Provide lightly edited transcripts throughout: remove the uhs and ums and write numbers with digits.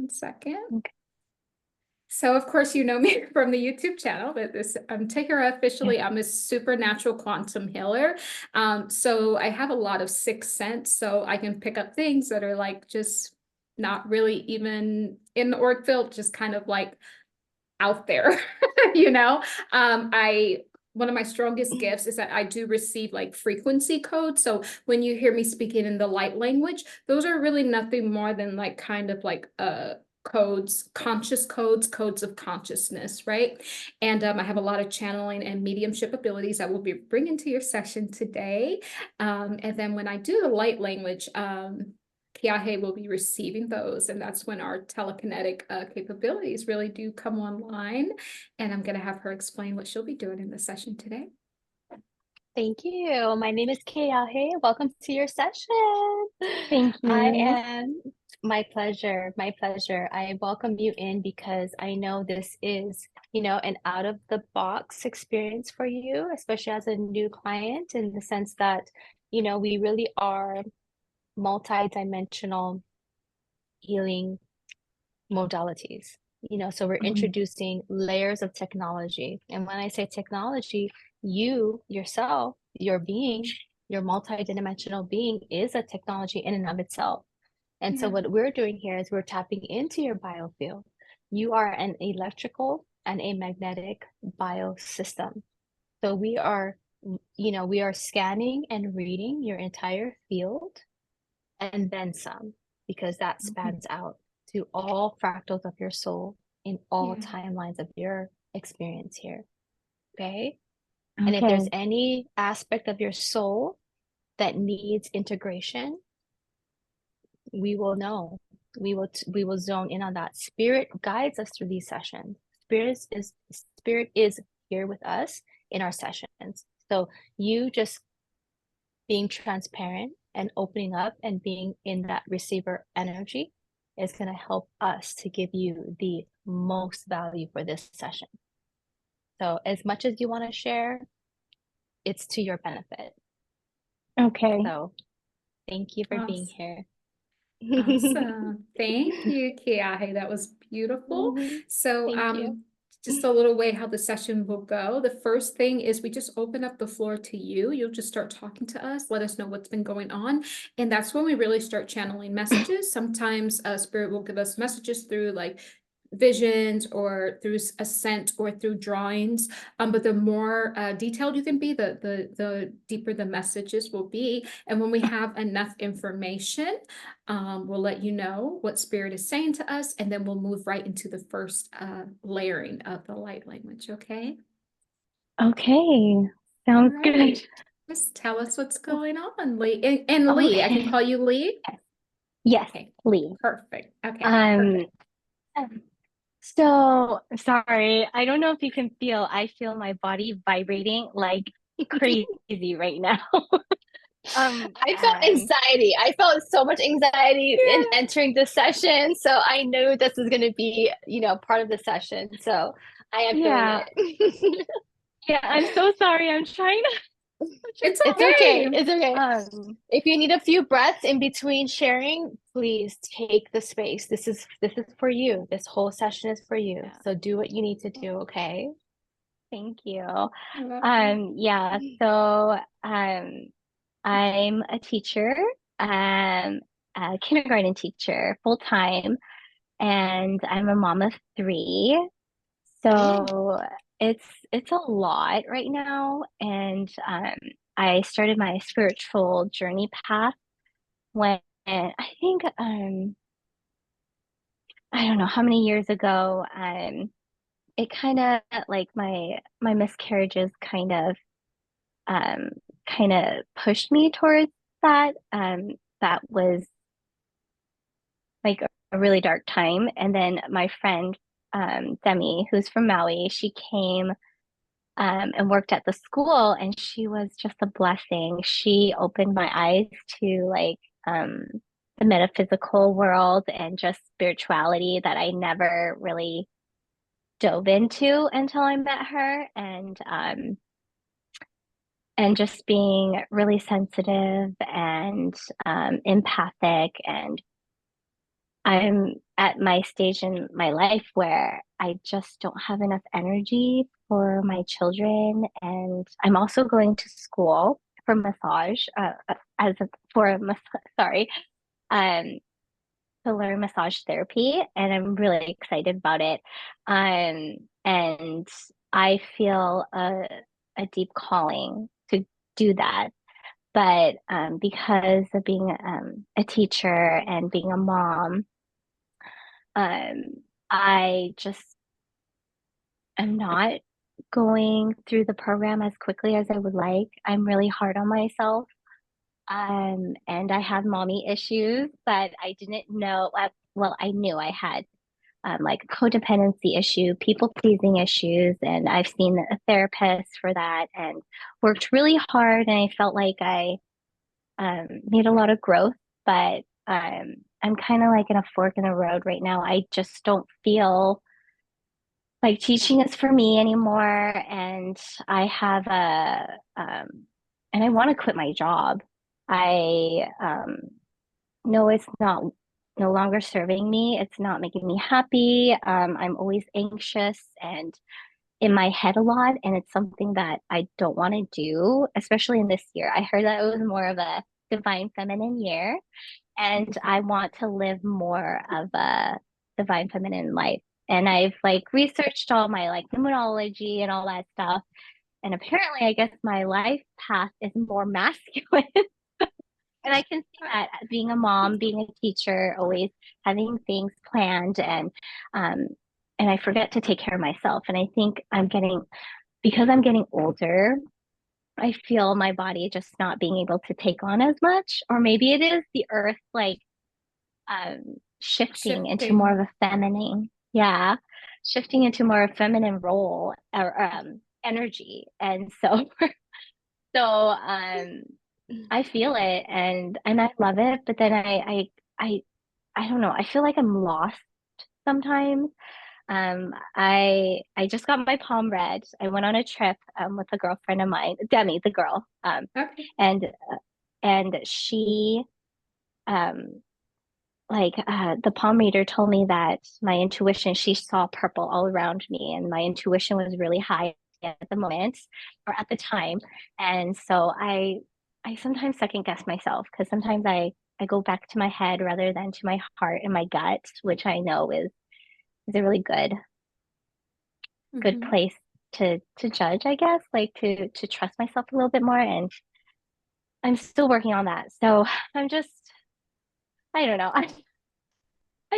One second. Okay. So of course, you know me from the YouTube channel, but this Tahira officially, I'm a supernatural quantum healer. So I have a lot of sixth sense, so I can pick up things that are like just not really even in the org field, just kind of like out there, you know. I One of my strongest gifts is that I do receive like frequency codes. So when you hear me speaking in the light language, those are really nothing more than like kind of like codes, conscious codes, codes of consciousness, right? And I have a lot of channeling and mediumship abilities that we'll be bringing to your session today. And then when I do the light language, Kiahe will be receiving those, and that's when our telekinetic capabilities really do come online. And I'm going to have her explain what she'll be doing in the session today. Thank you. My name is Kiahe. Welcome to your session. Thank you. My pleasure. My pleasure. I welcome you in because I know this is, an out of the box experience for you, especially as a new client, in the sense that, we really are multi-dimensional healing modalities. So we're introducing layers of technology. And when I say technology, you yourself, your being, your multi-dimensional being is a technology in and of itself. And so what we're doing here is we're tapping into your biofield. You are an electrical and a magnetic biosystem. So we are scanning and reading your entire field and then some, because that spans out to all fractals of your soul in all timelines of your experience here. Okay? And if there's any aspect of your soul that needs integration, we will know. We will zone in on that. Spirit guides us through these sessions. Spirit is here with us in our sessions. So you just being transparent and opening up and being in that receiver energy is going to help us to give you the most value for this session. So as much as you want to share, it's to your benefit. Okay. So thank you for being here. Awesome. Thank you, Kiahe. That was beautiful. So Thank you. just a little way how the session will go. The first thing is we just open up the floor to you. You'll just start talking to us, let us know what's been going on. And that's when we really start channeling messages. Sometimes Spirit will give us messages through like visions or through ascent or through drawings, but the more detailed you can be, the deeper the messages will be. And when we have enough information, we'll let you know what Spirit is saying to us, and then we'll move right into the first layering of the light language. Okay. Okay. Sounds good. Just tell us what's going on, Lee. And Lee, I can call you Lee. Yes, Okay. Lee. Perfect. Okay. Perfect. So sorry, I don't know if you can feel, I feel my body vibrating like crazy right now. I felt anxiety. I felt so much anxiety in entering the session. So I knew this was going to be, part of the session. So I am feeling it. Yeah, I'm so sorry. I'm trying to. It's okay. It's okay. If you need a few breaths in between sharing, please take the space. This is for you. This whole session is for you. So do what you need to do, okay? Thank you. Yeah, so I'm a teacher, a kindergarten teacher, full time, and I'm a mom of 3. So it's a lot right now, and I started my spiritual journey path when I think I don't know how many years ago. It kind of like my miscarriages um kind of pushed me towards that. That was like a really dark time, and then my friend Demi, who's from Maui, she came and worked at the school, and she was just a blessing. She opened my eyes to like the metaphysical world and just spirituality that I never really dove into until I met her, and just being really sensitive and empathic and I'm at my stage in my life where I just don't have enough energy for my children. And I'm also going to school for massage, as a, for a, sorry, um, to learn massage therapy. And I'm really excited about it. And I feel a deep calling to do that. But because of being a teacher and being a mom, um, I just am not going through the program as quickly as I would like. I'm really hard on myself. And I have mommy issues that I didn't know. Well, I knew I had like a codependency issue, people pleasing issues, and I've seen a therapist for that and worked really hard. And I felt like I made a lot of growth, but I'm kind of like in a fork in the road right now. I just don't feel like teaching is for me anymore. And I have and I want to quit my job. I know it's not no longer serving me. It's not making me happy. I'm always anxious and in my head a lot. And it's something that I don't want to do, especially in this year. I heard that it was more of a divine feminine year. And I want to live more of a divine feminine life. And I've like researched all my like numerology and all that stuff. And apparently, I guess my life path is more masculine. And I can see that being a mom, being a teacher, always having things planned um and I forget to take care of myself. And I think because I'm getting older, I feel my body just not being able to take on as much. Or maybe it is the earth like shifting into more of Shifting. a feminine, yeah, shifting into more of a feminine role or energy. And so so I feel it and I love it, but then I I don't know, I feel like I'm lost sometimes. I just got my palm read. I went on a trip with a girlfriend of mine, Demi, the girl, Okay. and she um the palm reader told me that my intuition, she saw purple all around me, and my intuition was really high at the moment or at the time. And so I sometimes second guess myself because sometimes I go back to my head rather than to my heart and my gut, which I know is a really good Mhm. place to judge, I guess, like to trust myself a little bit more. And I'm still working on that. So I'm just, I don't know. I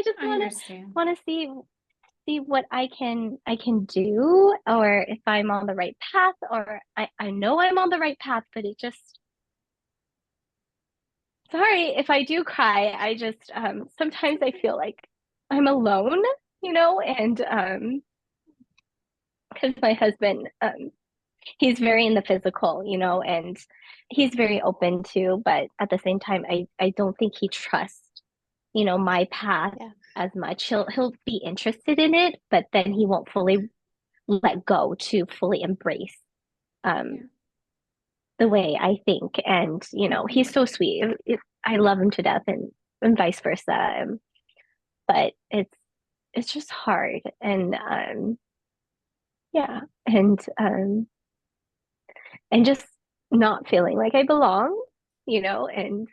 just I understand. want to see what I can do, or if I'm on the right path, or I know I'm on the right path, but it just, sorry if I do cry. I just sometimes I feel like I'm alone, and because my husband he's very in the physical, and he's very open to, but at the same time I don't think he trusts, my path Yeah. as much. He'll be interested in it, but then he won't fully let go to fully embrace um Yeah. the way I think. And he's so sweet. I love him to death, and vice versa. But it's just hard. And yeah, and just not feeling like I belong, and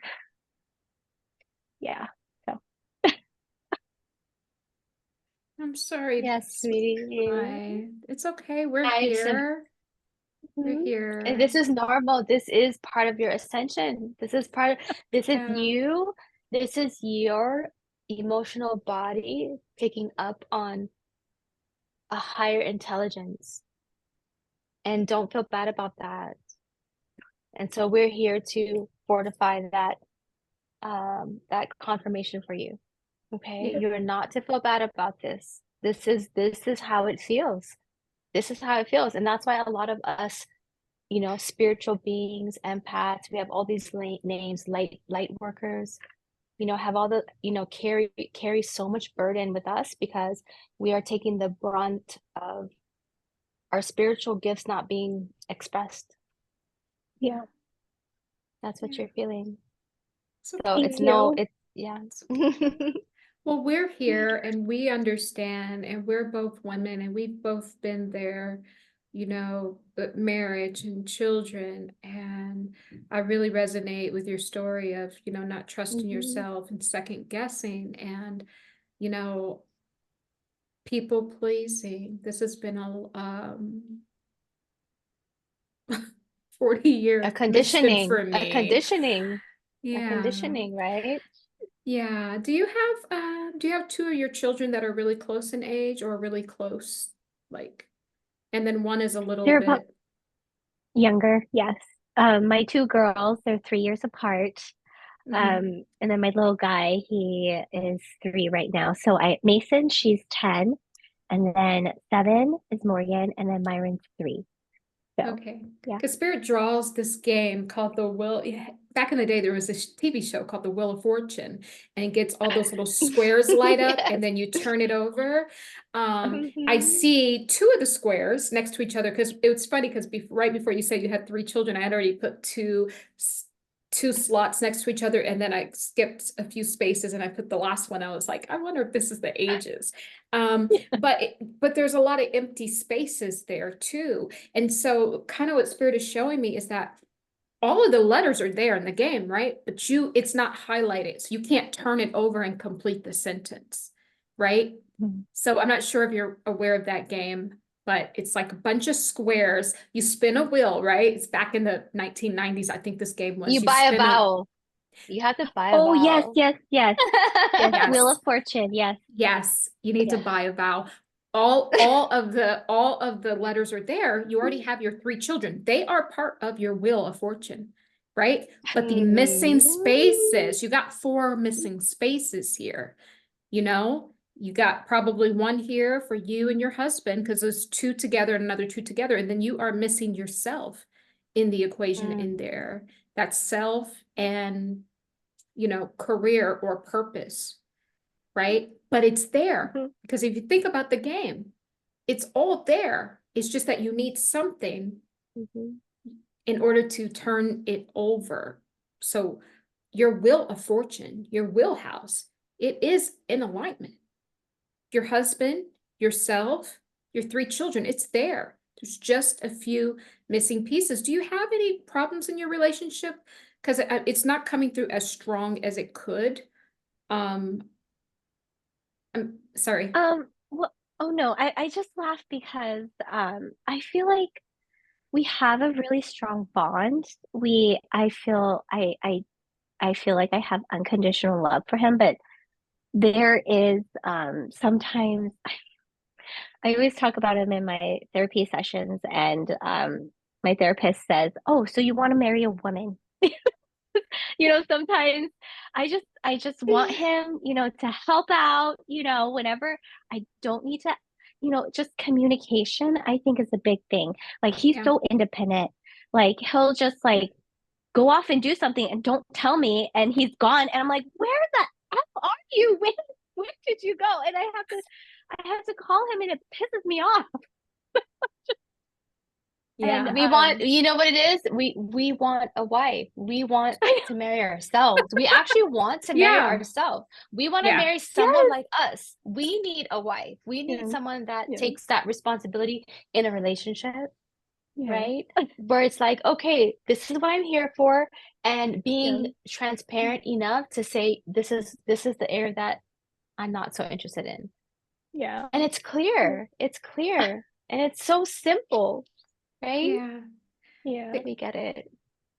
yeah. So I'm sorry. Yes, sweetie. Why? It's okay. We're I sim here. We're Mhm. And here. this is normal. This is part of your ascension. This is Yeah. you. This is your emotional body picking up on a higher intelligence. And don't feel bad about that. And so we're here to fortify that confirmation for you. Okay? Yeah. You're not to feel bad about this. This is how it feels. This is how it feels. And that's why a lot of us, spiritual beings, empaths, we have all these names, light workers, have all the, carry so much burden with us because we are taking the brunt of our spiritual gifts not being expressed. yeah. That's what Yeah. you're feeling. It's So okay. Thank you. it's yeah. Well, we're here and we understand, and we're both women and we've both been there, but marriage and children. And I really resonate with your story of, not trusting Mhm. yourself and second guessing and, you know, people pleasing. This has been a 40-year mission for A me. conditioning, a Yeah. conditioning, right? Yeah. Do you have two of your children that are really close in age or really close? Like, and then one is a little They're about bit, younger, yes. My two girls, they're 3 years apart. mhm. And then my little guy, he is 3 right now. So Mason, she's 10, and then 7 is Morgan, and then Myron's 3. So Okay. yeah. Because Spirit draws this game called the Will. Yeah, back in the day, there was this TV show called the Wheel of Fortune, and it gets all those little squares light up, and Yes. then you turn it over. I Mhm. see two of the squares next to each other because it was funny because right before you said you had 3 children, I had already put two slots next to each other, and then I skipped a few spaces and I put the last one. I was like, I wonder if this is the ages. But there's a lot of empty spaces there too. And so kind of what Spirit is showing me is that all of the letters are there in the game, right? But it's not highlighted. So you can't turn it over and complete the sentence, right? So I'm not sure if you're aware of that game, but it's like a bunch of squares. You spin a wheel, right? It's back in the 1990s. I think this game was. You You buy a spin a, vowel. You have to buy a Oh, yes, vowel. yes, yes, yes. Wheel yes, of Fortune, yes, yes, you need to yes. buy a vowel. All of the letters are there. You already have your 3 children. They are part of your wheel of fortune, right? But the missing Mm. spaces, you got 4 missing spaces here. You got probably one here for you and your husband because there's 2 together and another 2 together, and then you are missing yourself in the equation in Mm, there. That's self and career or purpose, right? But it's there Mhm. because if you think about the game, it's all there. It's just that you need something Mhm. in order to turn it over. So your wheel of fortune, your wheelhouse, it is in alignment. Your husband, yourself, your 3 children, it's there. There's just a few missing pieces. Do you have any problems in your relationship? Because it's not coming through as strong as it could. Um, I'm sorry. Well, oh no, I just laughed because I feel like we have a really strong bond. I feel like I have unconditional love for him, but there is sometimes I always talk about him in my therapy sessions, and my therapist says, "Oh, so you want to marry a woman?" Sometimes I just want him, to help out, whenever I don't need to, just communication, I think is a big thing. Like he's Yeah. so independent. Like he'll just like go off and do something and don't tell me and he's gone. And I'm like, where the F are you? When did you go? And I have to call him and it pisses me off. And Yeah. we want, you know what it is? We want a wife. We want I to marry ourselves. We actually want to marry Yeah. ourselves. We want to Yeah. marry someone yes, like us. We need a wife. We need yeah, someone that yeah, takes that responsibility in a relationship, yeah, right? Where it's like, okay, this is what I'm here for, and yeah, being transparent enough to say this is the area that I'm not so interested in. yeah, And it's clear. It's clear. And it's so simple, right? Yeah. yeah. Th- We get it.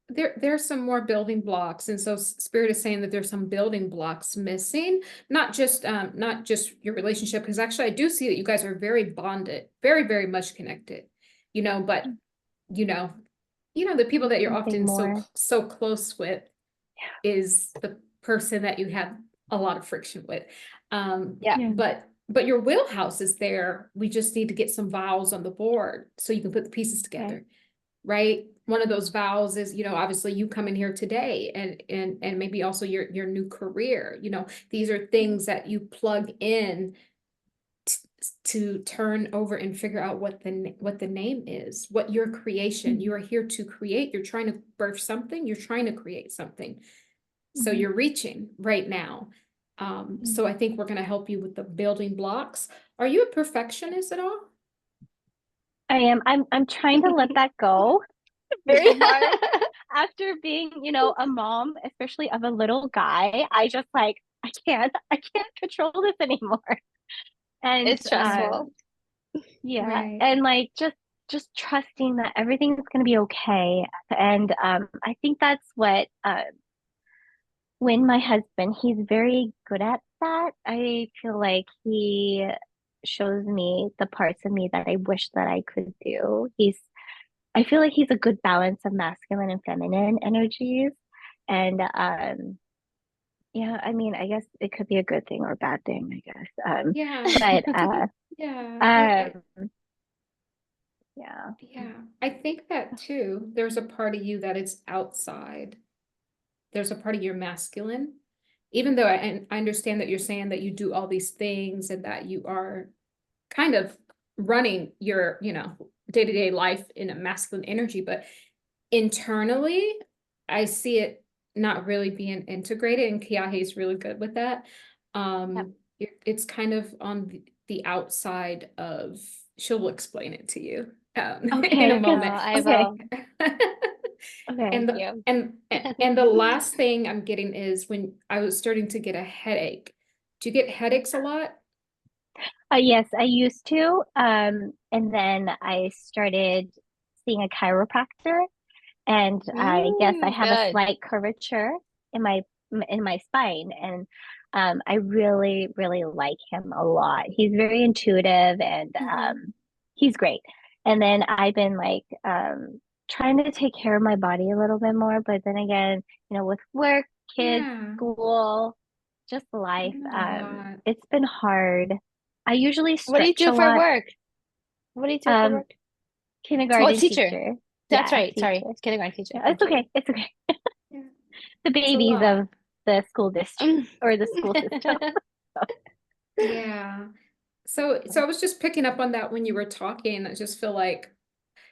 there's some more building blocks. And so Spirit is saying that there's some building blocks missing, not just your relationship, because actually I do see that you guys are very bonded, very, very much connected, but you know, the people that you're Something often so more. so close with is the person that you have a lot of friction with. Yeah. Yeah. But your wheelhouse is there. We just need to get some vowels on the board so you can put the pieces Okay. together, right? One of those vowels is, obviously you come in here today and maybe also your new career. These are things that you plug in to turn over and figure out what the name is, what your creation. You Mhm. are here to create. You're trying to birth something. You're trying to create something. So Mhm. you're reaching right now. So I think we're going to help you with the building blocks. Are you a perfectionist at all? I am. I'm trying to let that go. Very hard after being, a mom, especially of a little guy. I just like I can't control this anymore. And It's stressful. yeah, Right. and like just trusting that everything's going to be okay. And I think that's what when my husband, he's very good at that. I feel like he shows me the parts of me that I wish that I could do. I feel like he's a good balance of masculine and feminine energies. And yeah, I mean, I guess it could be a good thing or a bad thing, I guess. Yeah. But Yeah. um yeah. Yeah. I think that too, there's a part of you that is outside. There's a part of your masculine, even though and I understand that you're saying that you do all these things and that you are kind of running your, day-to-day life in a masculine energy, but internally, I see it not really being integrated, and Kiahe is really good with that. Yep. It's kind of on the outside of, she'll explain it to you in a Okay, Oh, moment. I okay, will. okay. And Thank the you. and the last thing I'm getting is when I was starting to get a headache. Do you get headaches a lot? Yes, I used to. And then I started seeing a chiropractor, and I guess I have a Good. slight curvature in my spine, and I really, really like him a lot. He's very intuitive, and Mm-hmm. he's great. And then I've been like trying to take care of my body a little bit more, but then again, with work, kids, Yeah, school, just I life, know a lot. it's been hard. I usually What do you stretch do a for lot. work? What do you do for Um, work? Oh, kindergarten teacher. teacher. That's Yeah, right. Sorry. teacher. Kindergarten teacher. Yeah, it's Thank you. okay. It's okay. Yeah, The it's a babies lot. of the school district or the school system. Yeah. So I was just picking up on that when you were talking. I just feel like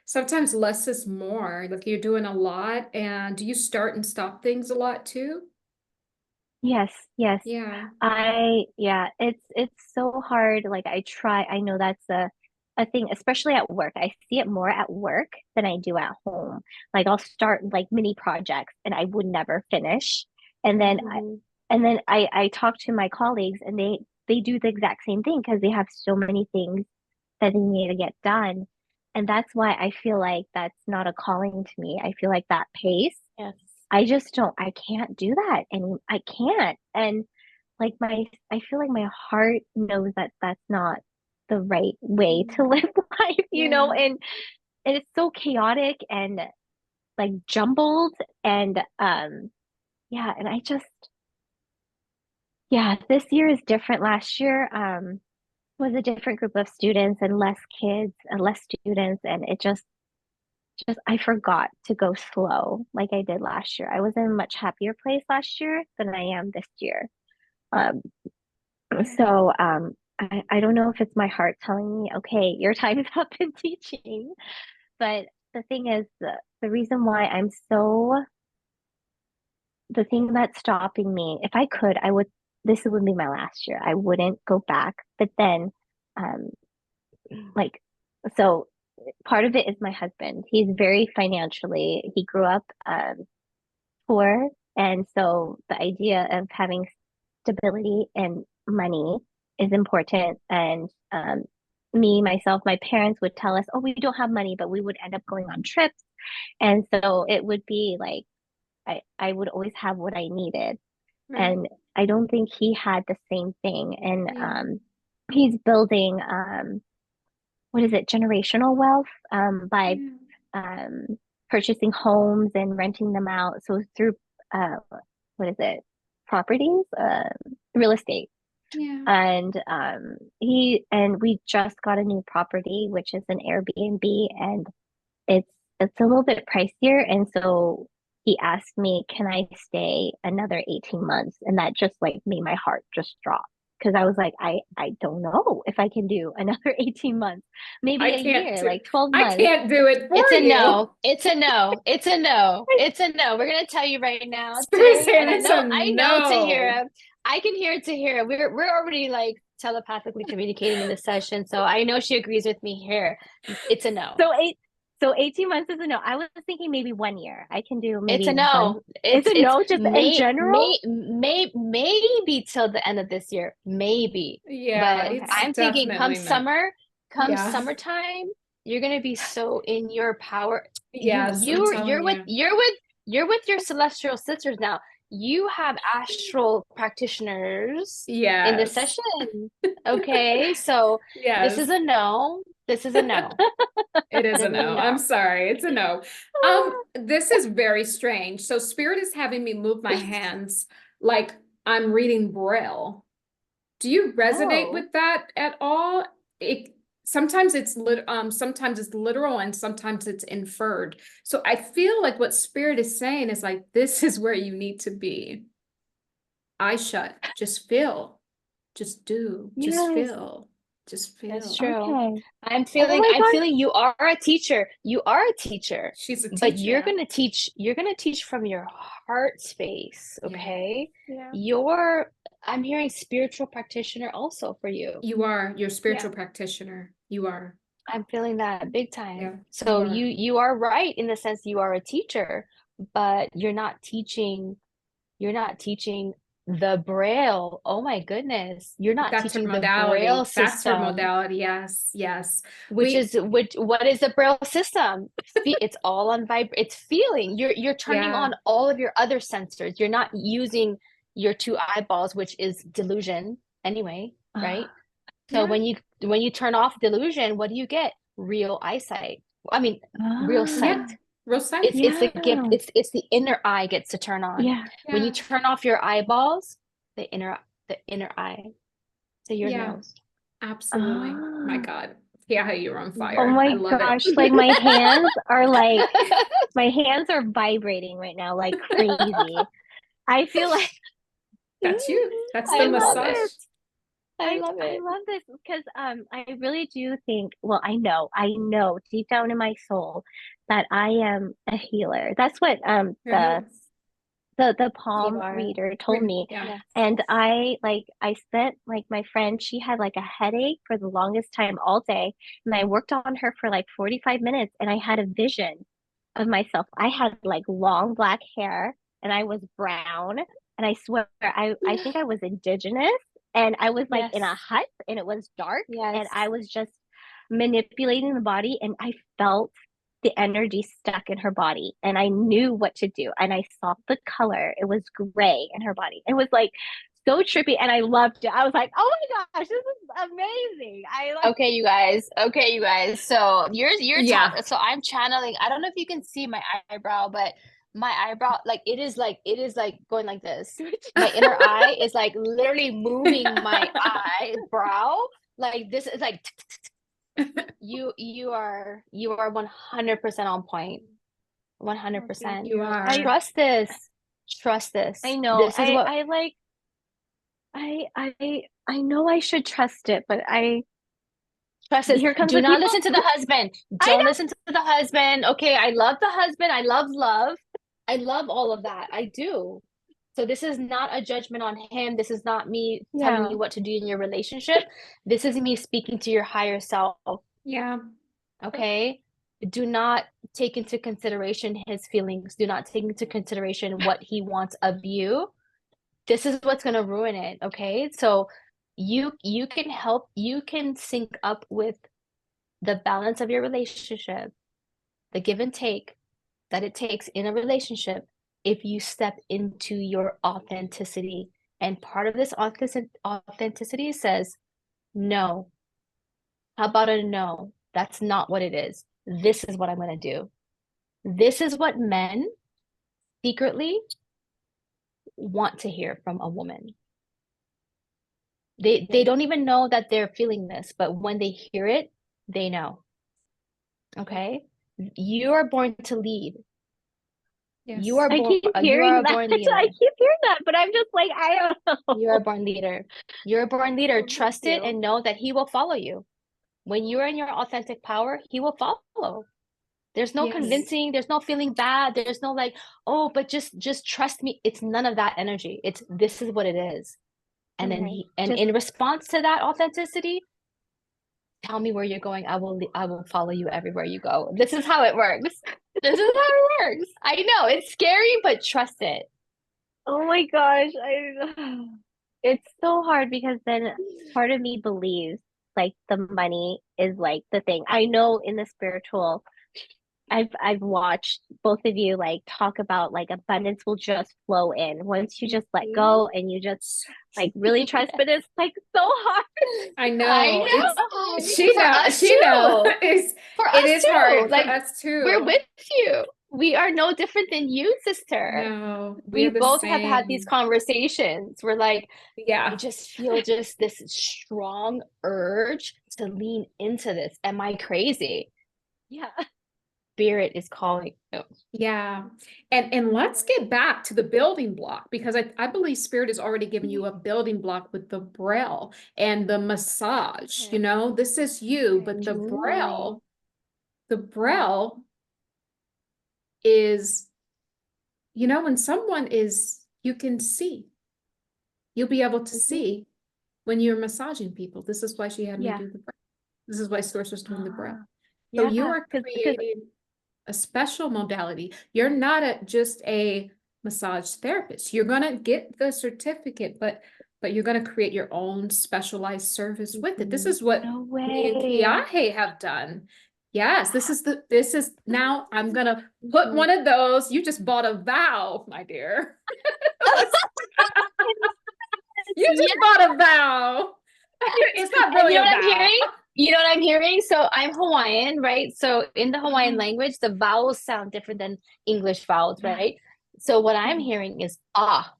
sometimes less is more. Like you're doing a lot, and do you start and stop things a lot too? Yes, yes. Yeah. Yeah, it's so hard. Like I know that's a thing, especially at work. I see it more at work than I do at home. Like I'll start like mini projects and I would never finish. And then Mm-hmm. I and then I talk to my colleagues, and they do the exact same thing because they have so many things that they need to get done. And that's why I feel like that's not a calling to me. I feel like that pace, Yes. I can't do that. And I can't. And like I feel like my heart knows that that's not the right way to live life, Yeah. and it's so chaotic and like jumbled. And yeah, and yeah, this year is different. Last year was a different group of students and less kids and less students, and it just I forgot to go slow like I did last year. I was in a much happier place last year than I am this year. Um, so I don't know if it's my heart telling me, okay, your time is up in teaching. But the thing is, the reason why the thing that's stopping me, if I could, this would be my last year. I wouldn't go back. But then, um, like, so part of it is my husband. He's very he grew up poor. And so the idea of having stability and money is important. And myself, my parents would tell us, oh, we don't have money, but we would end up going on trips. And so it would be like, I would always have what I needed. Right. And I don't think he had the same thing. And Yeah. he's building, what is it, generational wealth by Yeah. um, purchasing homes and renting them out. So through uh, what is it, properties, real estate. Yeah. And we just got a new property, which is an Airbnb, and it's it's a little bit pricier. And so he asked me, can I stay another 18 months? And that just like made my heart just drop. Because I was like, I don't know if I can do another 18 months, maybe I a can't year, do like 12 I months. can't do it for It's a you. no. It's a no. It's a no. It's a no. We're gonna tell you right now today, Susan, and it's a I know, no. Tahira. I can hear it to hear. We're already like telepathically communicating in this session, so I know she agrees with me here. It's a no. So 18 months is a no. I was thinking maybe 1 year. I can do It's maybe a one. no. Is it It's no just in general? maybe till the end of this year, maybe. Yeah, But it's Okay. I'm thinking definitely not. come Yeah. summertime, you're gonna be so in your power. Yes, I'm telling you. You're with your celestial sisters now. You have astral practitioners in the Yes. session. Okay, so this is Yes. a no. This is a no. It is a This is a no. I'm no. sorry. It's a no. This is very strange. So spirit is having me move my hands like I'm reading Braille. Do you resonate Oh. with that at all? It sometimes it's literal and sometimes it's inferred. So I feel like what spirit is saying is like this is where you need to be. Eyes shut. Just feel. Just do. Just Yes. feel. Just That's feel. true. Okay. Oh my I'm gosh. feeling you are a teacher. You are a teacher, She's a but teacher. you're gonna teach from your heart space, Yeah. okay? Yeah. I'm hearing spiritual practitioner also for you. You are your Yeah. spiritual practitioner. You are. I'm feeling that big Yeah, time. you So are. you are right in the sense you are a teacher, but you're not teaching the Braille. Oh my goodness. You're not That's her teaching the Braille modality. That's her system. modality. Yes, yes. Which what is the Braille system? It's all on it's feeling. You're turning Yeah. on all of your other sensors. You're not using your two eyeballs, which is delusion anyway, right? So Yeah. when you turn off delusion, what do you get? Real eyesight. I mean, real sight. Yeah. Real sight. It's the gift. Yeah. It's the inner eye gets to turn on. Yeah. When you Yeah. turn off your eyeballs, the inner eye, so your Yeah. nose. Absolutely. My Ah. God. Yeah, you're on Oh fire. I my love it. gosh. Like my hands are vibrating right now like crazy. I feel like That's you. That's the I love massage. it. I love I it. love this because I really do think, well, I know deep down in my soul that I am a healer. That's what Your the heels. the You palm are. reader told me. Yeah. Yes. And I spent like my friend, she had like a headache for the longest time all day. And I worked on her for like 45 minutes and I had a vision of myself. I had like long black hair and I was brown. And I swear I think I was indigenous and I was like in a Yes. hut and it was dark and Yes. I was just manipulating the body and I felt the energy stuck in her body and I knew what to do and I saw the color. It was gray in her body. It was like so trippy and I loved it. I was like, oh my gosh, this is amazing. I like Okay, you guys. Okay, you guys. So Yeah. so I'm channeling. I don't know if you can see my eyebrow, but my eyebrow, it is like going like this. My inner eye is like literally moving my eyebrow. Like this is like you are 100% on point. oh, thank 100%. You you. are. Trust this. Trust I this. know. This is what I know I should trust it, but trust this. here comes Do the not people. listen to the husband. I Don't listen to the husband. Okay, I love the husband. I love love. I love all of that. I do. So this is not a judgment on him. This is not me telling Yeah. you what to do in your relationship. This is me speaking to your higher self. Yeah. Okay? Do not take into consideration his feelings. Do not take into consideration what he wants of you. This is what's going to ruin it, okay? So you can you can sync up with the balance of your relationship, the give and take that it takes in a relationship if you step into your authenticity. And part of this authenticity says, no. How about a no? That's not what it is. This is what I'm going to do. This is what men secretly want to hear from a woman. They don't even know that they're feeling this, but when they hear it, they know. Okay? You are born to lead. Yes. You are I born keep you are hearing a that. born I leader. keep hearing that, but I'm just like, I don't You're a know. born leader. You're a born leader. Oh, thank Trust it you. and know that he will follow you. When you're in your authentic power, he will follow. There's no Yes. convincing, there's no feeling bad, there's no like, oh, but just trust me. It's none of that energy. It's this is what it is. And then Okay. and Just in response to that authenticity, tell me where you're going. I will follow you everywhere you go. This is how it works. This is how it works. I know it's scary, but trust it. oh my gosh, it's so hard because then part of me believes like the money is like the thing. I know in the spiritual, I've watched both of you like talk about like abundance will just flow in once you just let go and you just like really trust, but it's like so hard. I I know. It's know. she For know us she know. too. It For us is too. hard for Like us we're too. with you. We are no different than you, sister. No, We we're the both have had these same. conversations. We're like, I Yeah. just feel just this strong urge to lean into this. Am I crazy? Yeah. Spirit is calling. Oh, Yeah. And let's get back to the building block because I believe spirit has already given you a building block with the braille and the massage. You Okay. know, this is you, but Interesting. the braille is, you know, when someone is, you can see, you'll be able to Mhm. see when you're massaging people. This is why she had me Yeah. do the braille. This is why Source was doing the braille. Ah, So yeah, you are because creating a special modality. You're not just a massage therapist. You're gonna get the certificate, but you're gonna create your own specialized service with it. This is what no me and way. Kiahe have done. Yes, this is now I'm gonna put Mhm. one of those. You just bought a vow, my dear. You just yeah. bought a vow. It's not And really you know a what I'm vow. hearing? You know what I'm hearing? So I'm Hawaiian, right? So in the Hawaiian Oh, language, the vowels sound different than English vowels, yeah. right? So what I'm Mhm. hearing is ah,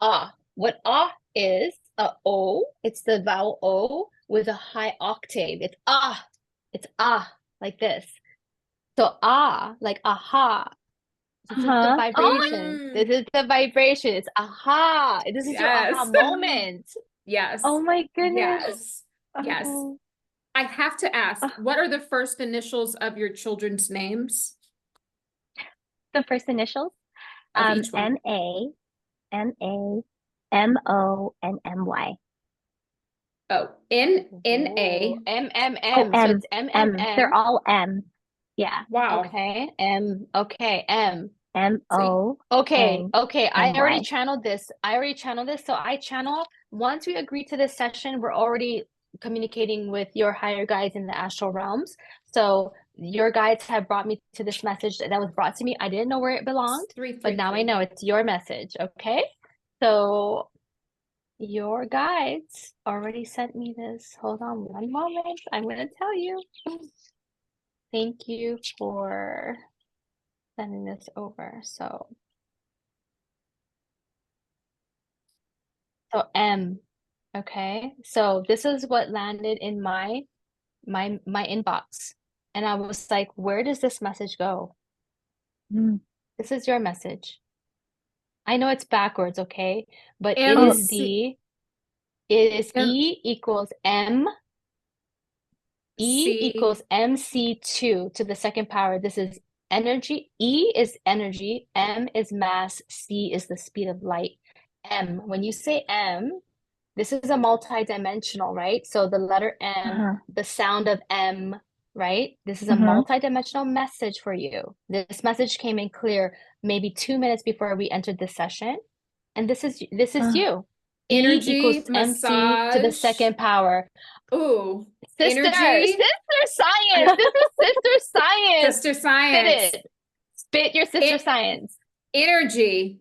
ah. What ah is a O, it's the vowel O with a high octave. It's ah, like this. So ah, like aha. This is the Uh-huh. Oh vibration. Mm, This is the vibration. It's aha. This is your aha yes. moment. oh Yes. my goodness. Yes. Yes. Oh, I have to ask, oh. what are the first initials of your children's names? The first initials, Of each one? M-A, M-A, M-O, and M-Y. Oh, Oh, N-A. Oh, So M, it's M M M. They're M. all M. Yeah. Wow. Okay, M. Okay, M. See. M-O Okay, and okay. I already M-Y. channeled this. I already channeled this. So I channel, once we agree to this session, we're already communicating with your higher guides in the astral realms. So your guides have brought me to this message that was brought to me. I didn't know where it It's belonged, but now I 333. know it's your message. Okay. So your guides already sent me this. Hold on one moment. I'm going to tell you. Thank you for sending this over. So M. Okay. So this is what landed in my inbox. And I was like, where does this message go? Mm. This is your message. I know it's backwards, okay? But it Oh, is MC. M E equals M. E C. equals MC2 to the second power. This is energy. E is energy. M is mass. C is the speed of light. M. When you say M, this is a multi-dimensional, right? So the letter M, uh-huh. the sound of M, right? This is a Uh-huh. multi-dimensional message for you. This message came in clear maybe 2 minutes before we entered this session. And this is Uh, you. E Energy, equals MC to the massage. second power. Ooh, Sister energy, science. This is sister science. sister Spit science. it. Spit your sister It, science. energy,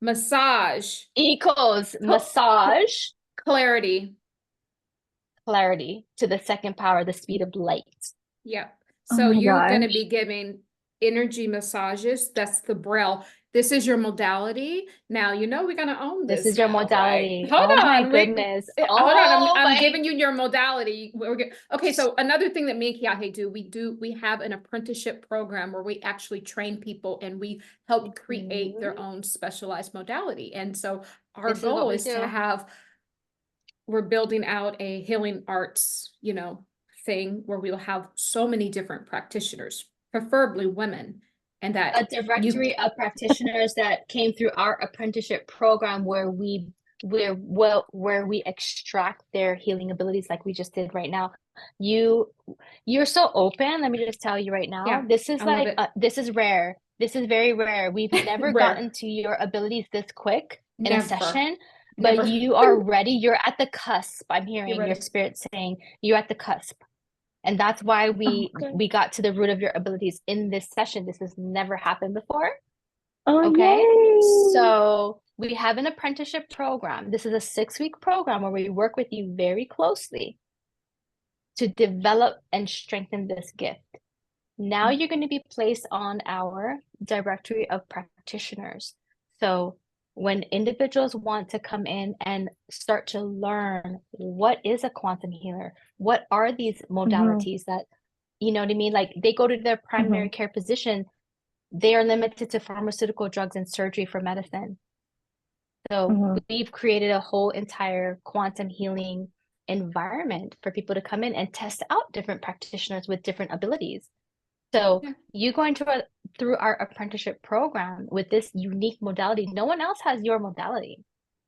massage, Equals cl- massage, clarity. clarity to the second power, the speed of light. Yep. oh So my you're going to gosh. be giving energy massages. That's the braille. This is your modality. Now, you know we're going to own This this is your now, right? modality. Hold Oh my on. goodness. Hold on. Oh I'm my. giving you your modality. Okay, so another thing that me and Kiahe we have an apprenticeship program where we actually train people and we help create their Mhm. own specialized modality. And so our This is what goal we is to do. have we're building out a healing arts, you know, thing where we'll have so many different practitioners, preferably women, and A that you directory of practitioners that came through our apprenticeship program where we where we extract their healing abilities like we just did right now. You're so open. Let me just tell you right now, Yeah, this is I love like it. this is rare. This is very rare. We've never Rare. gotten to your abilities this quick in a Never. session, but Never. you are ready. You're at the cusp. I'm You're hearing your ready. spirit saying you're at the cusp. And that's why Oh, we good. we got to the root of your abilities in this session. This has never happened before. Oh, Okay. yay. So we have an apprenticeship program. This is a 6-week program where we work with you very closely to develop and strengthen this gift. Now you're going to be placed on our directory of practitioners. So when individuals want to come in and start to learn what is a quantum healer, what are these Mm-hmm. modalities that, you know what I mean? Like they go to their primary care physician, they are limited to pharmaceutical drugs and surgery for medicine. So Mm-hmm. we've created a whole entire quantum healing environment for people to come in and test out different practitioners with different abilities. So Yeah. you going through our apprenticeship program with this unique modality, no one else has your modality.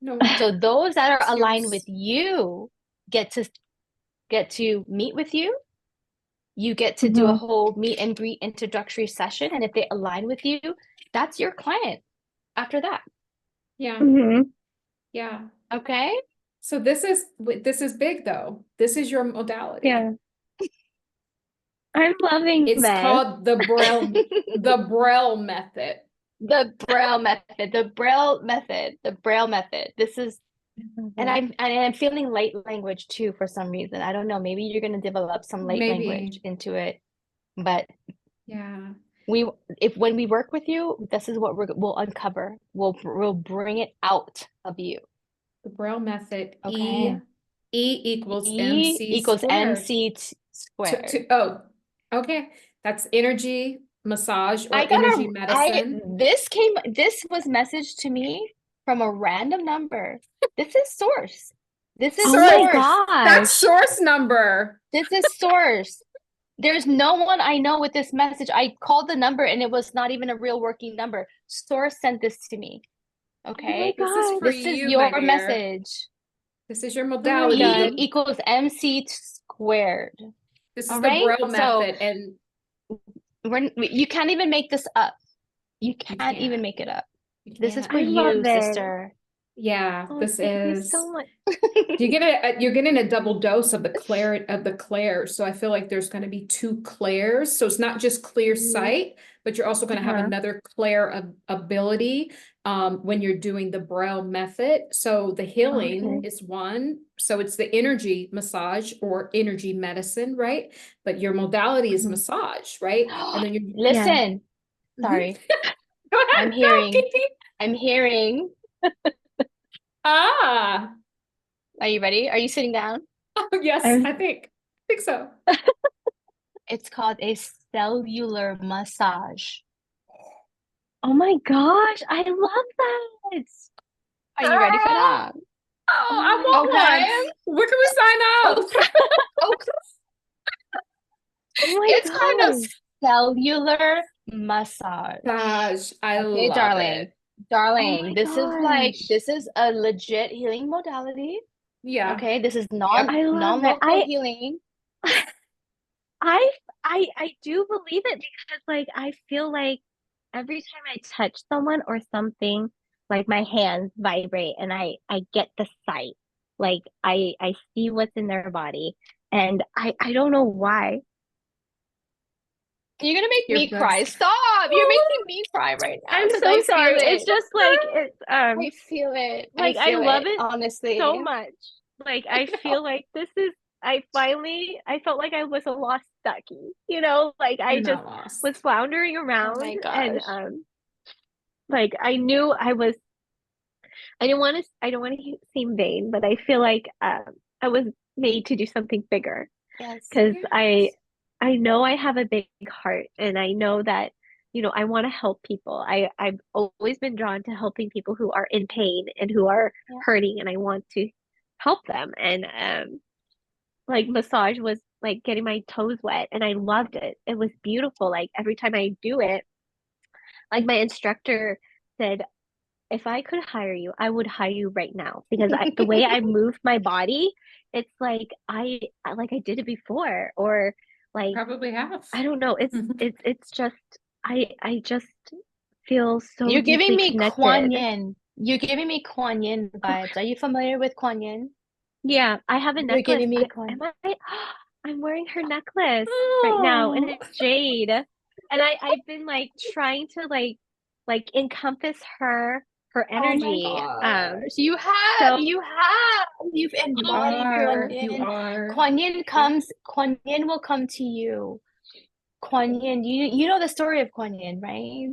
No, So those that are it's aligned with yours. you get to meet with you. You get to do a Mm-hmm. whole meet and greet introductory session. And if they align with you, that's your client after that. Yeah. Mm-hmm. Yeah. Okay. So this is big though. This is your modality. Yeah. I'm loving It's this. called the Braille method. The Braille method, the Braille method, the Braille method. This is, and Mhm. I'm feeling light language too for some reason. I don't know. Maybe you're going to develop some light language Maybe. into it. But Yeah. we, if when we work with you, this is what we'll uncover. We'll bring it out of you. The Braille method. Okay. E equals E MC equals squared. MC squared. Oh, okay. That's energy massage I or got energy a I medicine. this was messaged to me from a random number. This is source. This is Oh my Source. source. That's gosh. source number. This is source. There's no one I know with this message. I called the number and it was not even a real working number. Source sent this to me. Oh my Okay? This is gosh. for This is you, my your dear. message. This is your Oh my E God. modality. equals MC squared. This is All the right? Braille So method, and you can't even make this up. You you can't even can't. make it up. You This is can't. for I love you, it. sister. Yeah, Oh, this thank you is. so much. You're getting a double dose of the clair. So I feel like there's going to be two clairs. So it's not just clear Mhm. sight, but you're also going to have Uh-huh. another clair of ability when you're doing the Braille method. So the healing Okay. is one. So it's the energy massage or energy medicine, right? But your modality is Mhm. massage, right? And then you're Yeah. Listen, Mhm. sorry. Go ahead, I'm go, hearing, Kiki. I'm hearing. Ah, Are you ready? Are you sitting down? oh, yes, I'm, I think so. It's called a cellular massage. oh my gosh. I love that. Are you ready for that? Oh, Oh I my Okay. want gosh. one. Where can we sign Okay. up? Okay. Oh my It's called a gosh. cellular massage. Gosh, I Okay, love darling. it. Oh Darling, my this is like gosh. this is a legit healing modality. Yeah. Okay, this is Yep. I love it. non-local healing. I I do believe it because like I feel like every time I touch someone or something, like my hands vibrate and I get the sight. Like I see what's in their body and I don't know why. You're gonna make You're me cry. blessed. Stop! You're making me cry right now I'm because so I feel sorry. It's it. just like it's I feel it. I like I feel love it, it so honestly. much. Like I I know. feel like this is I felt like I was a lost ducky, you know, like I You're just not was lost. floundering Oh around my and gosh. like I knew I don't want to seem vain, but I feel like I was made to do something bigger Yes. because Yes. I know I have a big heart and I know that I want to help people. I've always been drawn to helping people who are in pain and who are Yeah. hurting and I want to help them and like massage was like getting my toes wet and I loved it. It was beautiful. Like every time I do it, like my instructor said if I could hire you, I would hire you right now because the way I move my body, it's like like I did it before, or like Probably have. I don't know. It's just I just feel so You're giving deeply me Kuan connected. Yin. You're giving me Kuan Yin vibes. Are you familiar with Kuan Yin? Yeah, I have a You're necklace. giving me Kuan. Am I? I'm wearing her necklace right now, and Oh, it's jade. And I've been like trying to like encompass her Oh my energy. gosh. So You've you embodied Kuan are, you Yin. are. Kuan Yin will come to you. Kuan Yin, you know the story of Kuan Yin, right?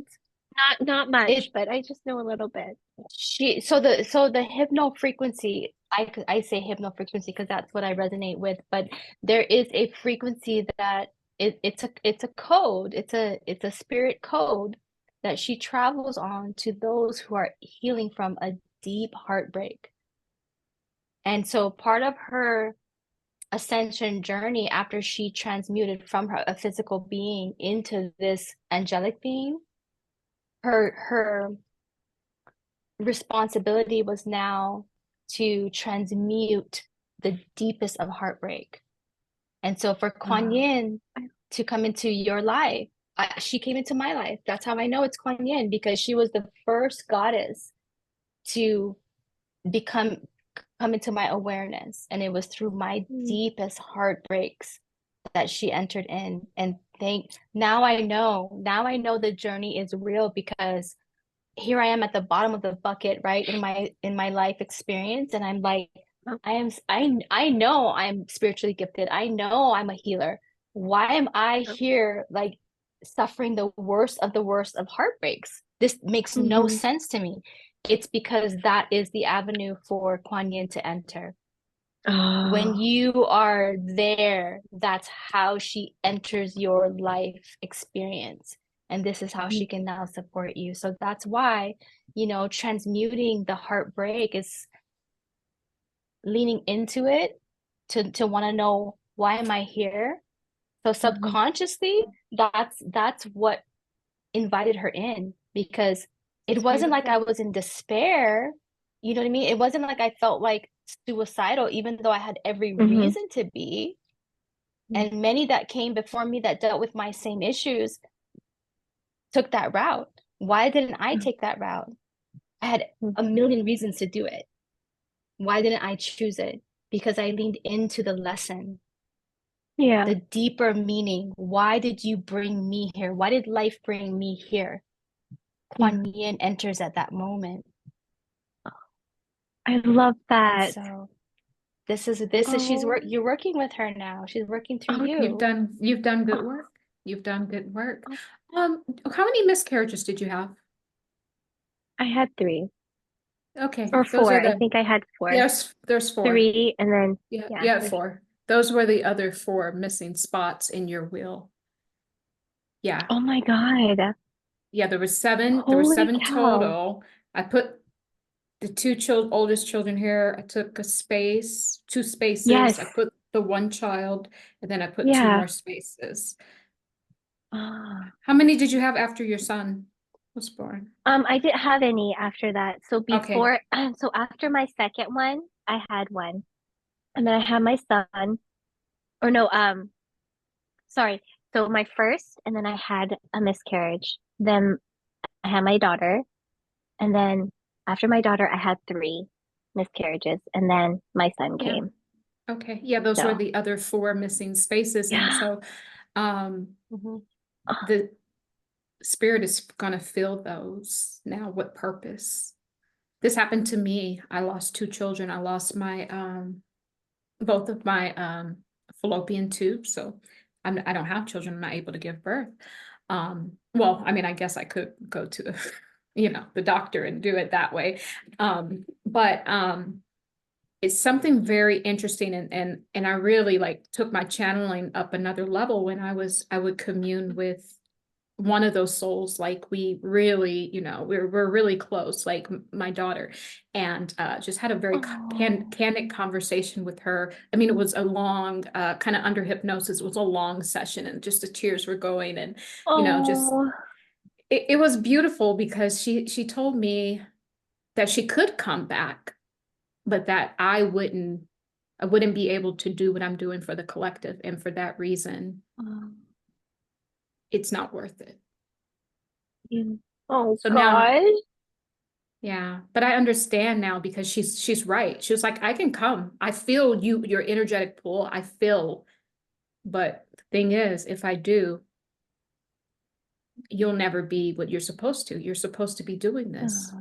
not much, It but I just know a little bit. so the hypno frequency, I say hypno frequency because that's what I resonate with, but there is a frequency that it's a code, it's a spirit code that she travels on to those who are healing from a deep heartbreak. And so part of her ascension journey after she transmuted from a physical being into this angelic being, her responsibility was now to transmute the deepest of heartbreak. And so for Kuan Wow. Yin to come into your life, she came into my life. That's how I know it's Kuan Yin, because she was the first goddess to become come into my awareness. And it was through my Mm, deepest heartbreaks that she entered in. And now I know the journey is real, because here I am at the bottom of the bucket, right, in my life experience, and I'm like, I know I'm spiritually gifted. I know I'm a healer. Why am I here, like, suffering the worst of the worst of heartbreaks? This makes no mm-hmm. sense to me. It's because that is the avenue for Kuan Yin to enter. When Oh, you are there, that's how she enters your life experience. And this is how mhm, she can now support you. So that's why, transmuting the heartbreak is leaning into it to want to know, why am I here? So mhm, subconsciously, that's what invited her in, because it It's wasn't like I beautiful. was in despair. You know what I mean? It wasn't like I felt like suicidal, even though I had every mhm, reason to be. mhm, And many that came before me that dealt with my same issues took that route. Why didn't I take that route? I had mhm. a million reasons to do it. Why didn't I choose it? Because I leaned into the lesson, Yeah. the deeper meaning. Why did you bring me here? Why did life bring me here? Mm. Kuan Yin enters at that moment. I love And that. so this is Oh, you're working with her now. She's working through oh, you. You've done good oh, work. You've done good work. oh. How many miscarriages did you have? I had three Okay, or those four. are I the, think I had four, there's four. three, and then Yeah, yeah, yeah, there's four. Those were the other four missing spots in your wheel. Yeah. oh my God. Yeah, there were Holy seven cow. total. I put the oldest children here. I took two spaces. Yes. I put the one child, and then I put two Yeah. more spaces. Ah. How many did you have after your son was born? I didn't have any after that. So Okay. before, so after my second one, I had one, and then I had my son. Or no, sorry. So my first, and then I had a miscarriage. Then I had my daughter, and then after my daughter, I had three miscarriages, and then my son Yeah. came. Okay. Yeah, those were So the other four missing spaces. And yeah. so Mhm. Oh, the spirit is gonna fill those now with purpose. This happened to me. I lost two children. I lost my both of my fallopian tubes. So I don't have children. I'm not able to give birth. Well, I mean, I guess I could go to, the doctor and do it that way. But it's something very interesting, and I really like took my channeling up another level when I would commune with one of those souls. Like, we really, we're really close, like my daughter, and just had a very oh, candid conversation with her. I mean, it was a long, kind of under hypnosis, it was a long session, and just the tears were going, and just oh, it was beautiful, because she told me, that she could come back, but that I wouldn't be able to do what I'm doing for the collective. And for that reason, it's not worth it. Oh So now, gosh. yeah, but I understand now because she's right. She was like, I can come. I feel your energetic pull. I feel, but the thing is, if I do, you'll never be what you're supposed to. You're supposed to be doing this,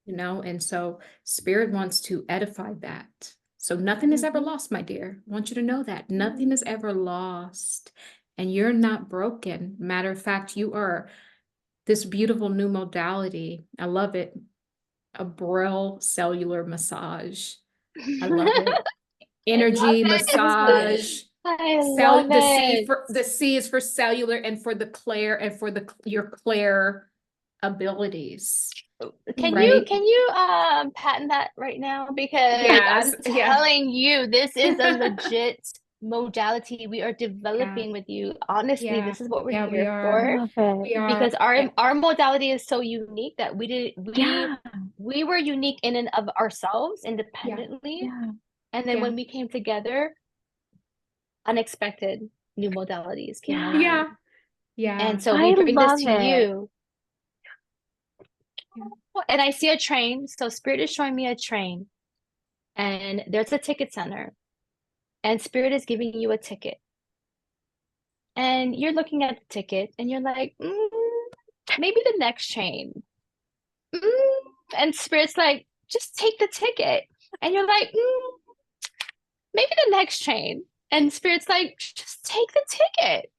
and so spirit wants to edify that. So nothing is ever lost, my dear. I want you to know that nothing is ever lost, and you're not broken. Matter of fact, you are this beautiful new modality. I love it. A Braille cellular massage. I love it. Energy massage. I love it. The C is for cellular, and for the clair, and for your clair abilities. Can Right? you patent that right now? Because Yes, I'm telling you, this is a legit modality we are developing with you. Honestly, this is what we're we here are. for. We are. Because our modality is so unique that Yeah. we were unique in and of ourselves independently. Yeah. And then when we came together, unexpected new modalities came along. Yeah. And so I we bring this love to it. you. And I see a train. So Spirit is showing me a train. And there's a ticket center. And Spirit is giving you a ticket. And you're looking at the ticket and you're like, maybe the next train. And Spirit's like, just take the ticket. And you're like, maybe the next train. And Spirit's like, just take the ticket.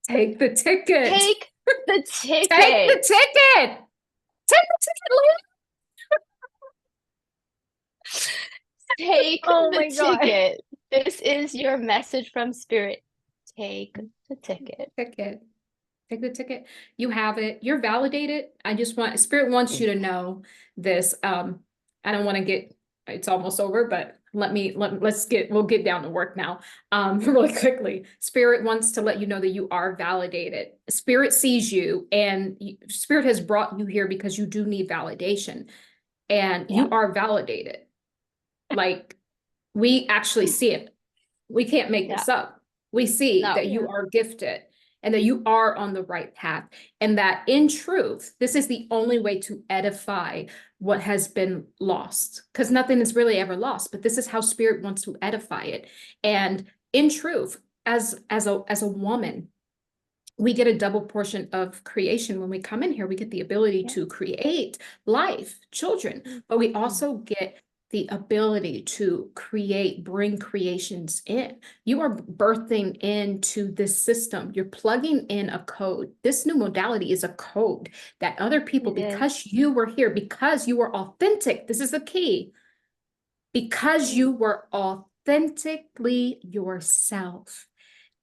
Take the ticket. Take the ticket. Take the ticket. Take the ticket, Take Oh the my God. ticket. This is your message from Spirit. Take the ticket. Ticket. Take the ticket. You have it. You're validated. Spirit wants you to know this. I don't want to get, it's almost over, but we'll get down to work now. Really quickly. Spirit wants to let you know that you are validated. Spirit sees you, and Spirit has brought you here because you do need validation, and you are validated. Like, we actually see it. We can't make this up. We see that you are gifted and that you are on the right path, and that in truth, this is the only way to edify what has been lost, because nothing is really ever lost, but this is how Spirit wants to edify it. And in truth, as a woman, we get a double portion of creation. When we come in here, we get the ability to create life, children, but we also get the ability to bring creations in. You are birthing into this system. You're plugging in a code. This new modality is a code that other people, because you were here, because you were authentic, this is the key, because you were authentically yourself,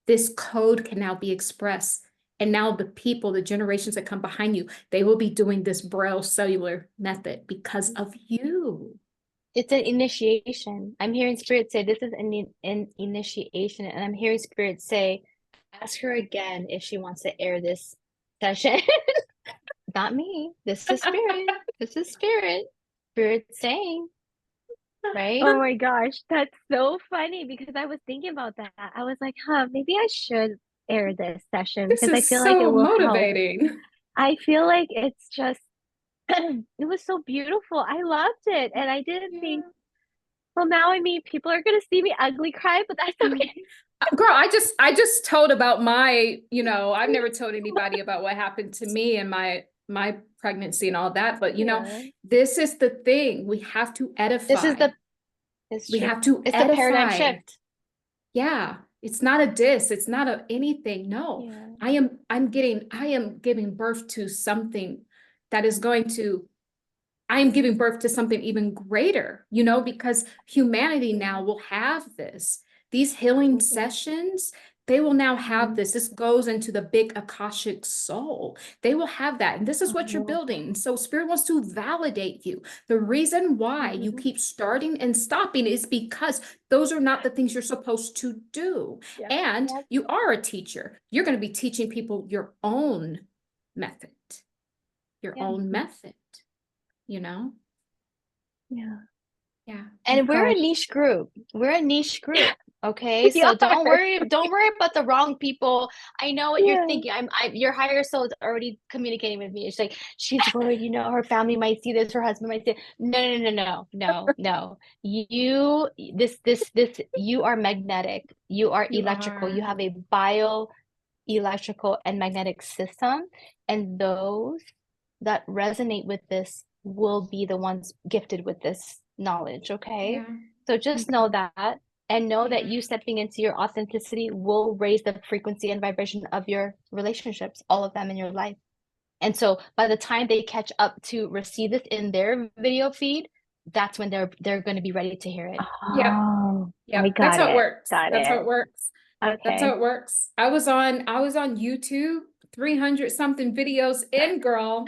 this code can now be expressed. And now the people, the generations that come behind you, they will be doing this Braille cellular method because of you. It's an initiation. I'm hearing Spirit say this is an initiation, and I'm hearing Spirit say, ask her again if she wants to air this session. Not me. This is Spirit. This is Spirit. Spirit saying, right? Oh my gosh, that's so funny because I was thinking about that. I was like, maybe I should air this session This because I is feel like it so will help. motivating. I feel like it's just, it was so beautiful. I loved it. And I didn't think, well, now I mean, people are going to see me ugly cry, but that's okay. Girl, I just told about my, I've never told anybody about what happened to me and my pregnancy and all that, but this is the thing. We have to edify. We have to It's edify. the paradigm shift. Yeah. It's not a diss. It's not a anything. No, I am giving birth to something that is I am giving birth to something even greater, because humanity now will have this. These healing sessions, they will now have this. This goes into the big Akashic soul. They will have that. And this is what you're building. So Spirit wants to validate you. The reason why you keep starting and stopping is because those are not the things you're supposed to do. And you are a teacher. You're going to be teaching people your own method. Your own method. Yeah. Yeah. And we're a Gosh. niche group. We're a niche group. Okay. We So don't are. worry about the wrong people. I know what you're Yeah. thinking. Your higher soul is already communicating with me. It's like, she's worried, her family might see this, her husband might see it. No. You are magnetic. You are You electrical. You are. have a bio electrical and magnetic system. And those that resonate with this will be the ones gifted with this knowledge, okay? Yeah. So just know Okay. that, and know that Yeah. you stepping into your authenticity will raise the frequency and vibration of your relationships, all of them in your life. And so by the time they catch up to receive this in their video feed, that's when they're going to be ready to hear it. Yep. Oh, I Yep. That's got how it it. works. Got That's how it. it works. That's how Okay. it works. I was on YouTube, 300 something videos in, girl.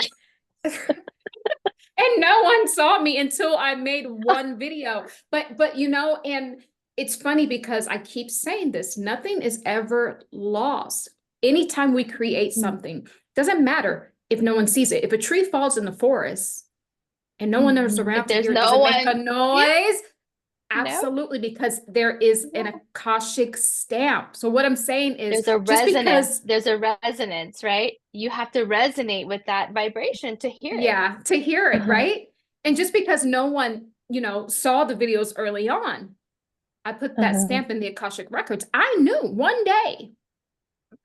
And no one saw me until I made one video. But and it's funny because I keep saying this, nothing is ever lost. Anytime we create Mm. something, doesn't matter if no one sees it. If a tree falls in the forest and no one is Mhm. around If to there's hear it, does no it make a one, yeah, noise? no, Absolutely, because there is an yeah. Akashic stamp. So what I'm saying is There's a just resonance. because, There's a resonance, right? You have to resonate with that vibration to hear it. yeah, to hear it, Uh-huh. right? And just because no one, saw the videos early on, I put that Uh-huh. stamp in the Akashic records. I knew one day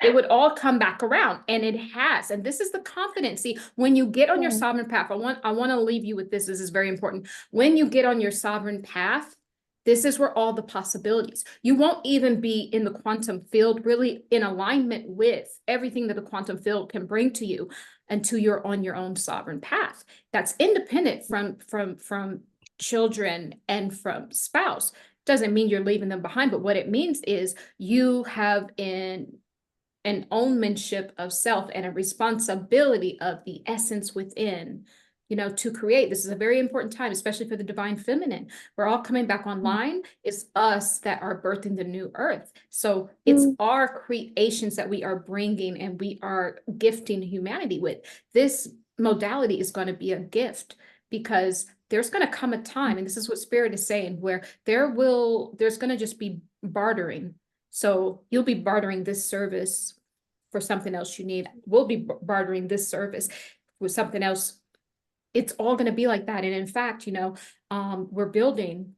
it would all come back around, and it has. And this is the confidence. See, when you get on your Yeah. sovereign path, I want to leave you with this. This is very important. When you get on your sovereign path, this is where all the possibilities. You won't even be in the quantum field, really in alignment with everything that the quantum field can bring to you until you're on your own sovereign path. That's independent from children and from spouse. Doesn't mean you're leaving them behind, but what it means is you have an ownership of self and a responsibility of the essence within, to create. This is a very important time, especially for the divine feminine. We're all coming back online. It's us that are birthing the new earth. So it's Mm. our creations that we are bringing and we are gifting humanity with. This modality is going to be a gift because there's going to come a time, and this is what spirit is saying, where there's going to just be bartering. So you'll be bartering this service for something else you need. We'll be bartering this service with something else. It's all going to be like that. And in fact, we're building,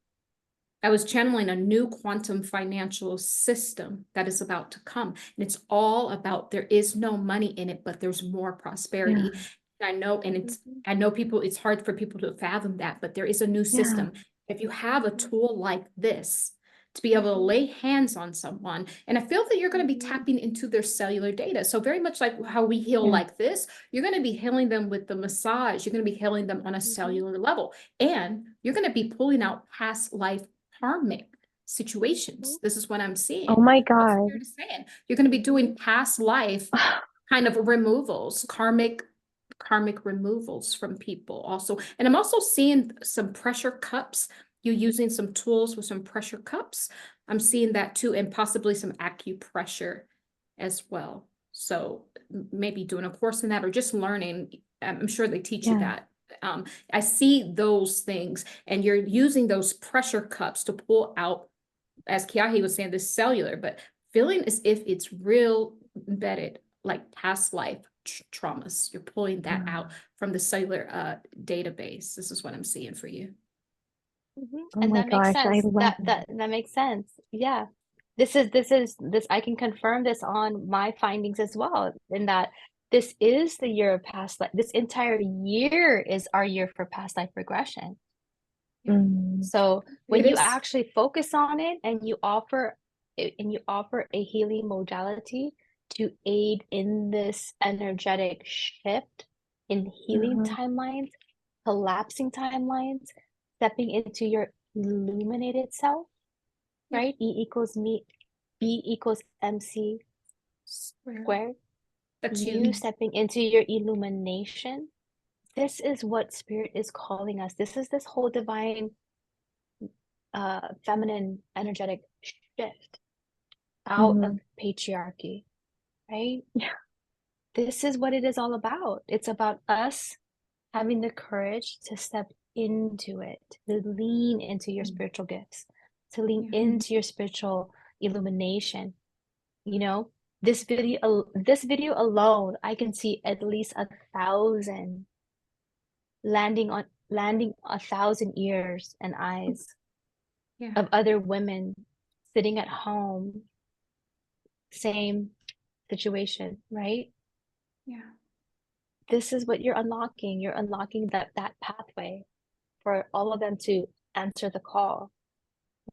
I was channeling a new quantum financial system that is about to come. And it's all about, there is no money in it, but there's more Yeah. prosperity. I know, and I know people, it's hard for people to fathom that, but there is a new Yeah. system. If you have a tool like this to be able to lay hands on someone, and I feel that you're going to be tapping into their cellular data. So very much like how we heal Yeah. like this, you're going to be healing them with the massage. You're going to be healing them on a cellular level, and you're going to be pulling out past life karmic situations. This is what I'm Oh seeing. my What God. Spirit is saying. You're going to be doing past life kind of removals, karmic removals from people also. And I'm also seeing some pressure cups. You using some tools with some pressure cups. I'm seeing that too, and possibly some acupressure as well. So maybe doing a course in that or just learning. I'm sure they teach you Yeah. that. I see those things, and you're using those pressure cups to pull out, as Kiahi was saying, this cellular, but feeling as if it's real embedded, like past life traumas. You're pulling that out from the cellular database. This is what I'm seeing for you. Oh And my that makes gosh. I sense. love it. That makes sense. Yeah. This I can confirm this on my findings as well, in that this is the year of past life. This entire year is our year for past life regression. Mm. So when It you is. actually focus on it and you offer a healing modality to aid in this energetic shift in healing Uh-huh. timelines, collapsing timelines, stepping into your illuminated self, Yep. right? B equals MC Square. squared. That's You you. stepping into your illumination. This is what spirit is calling us. This is this whole divine feminine energetic shift out of Mhm. patriarchy, right? Yeah. This is what it is all about. It's about us having the courage to step into it, to lean into your spiritual gifts, to lean Yeah. into your spiritual illumination. You know, this video alone, I can see at least 1,000 landing 1,000 ears and eyes Yeah. of other women sitting at home, same situation, right? Yeah. This is what you're unlocking. You're unlocking that pathway for all of them to answer the call,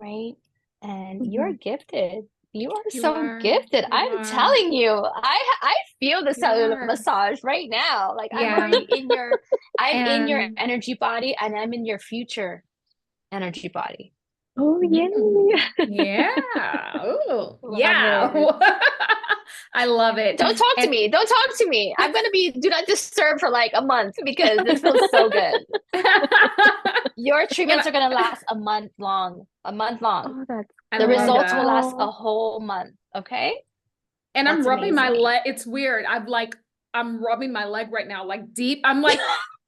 right? And you're Mhm. gifted. You are You so are. gifted. You I'm are. telling you, I feel the You cellular are. massage right now. Like I'm Yeah. already in your I'm in your And energy body and I'm in your future energy body. Oh, yay. ooh, yeah. Oh, Love yeah. it. I love it. Don't talk to And me. Don't talk to me. I'm gonna be do not disturb for like a month because this feels so good. Your and treatments are gonna last a month long. A month long. Oh, that's I The love results will that. last a wonderful. whole month. Okay? And I'm That's rubbing my amazing. leg. It's weird. I'm rubbing my leg right now, like deep. I'm like,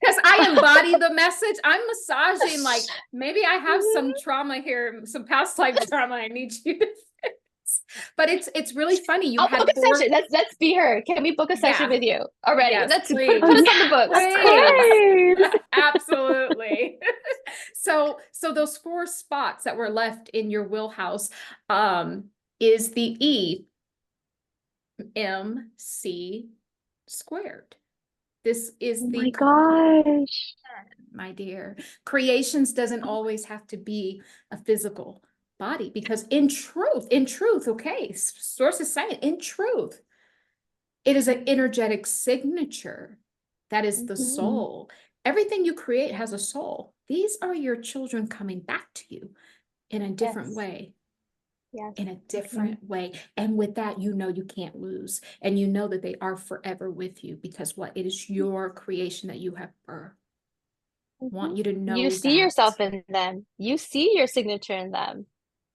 because I embody the message. I'm massaging, like maybe I have some trauma here, some past life trauma I need you to fix. But it's really funny. You I'll book had a four. session. Let's be her. Can we book a session Yeah. with you already? Yes, Let's Oh, put us please. on the yeah, books. of Please. course. Absolutely. So those four spots that were left in your wheelhouse is the EMC squared. This is Oh the my completion, gosh. my dear. Creations doesn't always have to be a physical body because in truth, okay, source is saying in truth, it is an energetic signature. That is the Mhm. soul. Everything you create has a soul. These are your children coming back to you in a different Yes. way, Yes. in a Okay. different way. And with that, you know you can't lose. And you know that they are forever with you because what? It is your creation that you have birthed. Mhm. Want you to You know see that. yourself in them. You see your signature in them.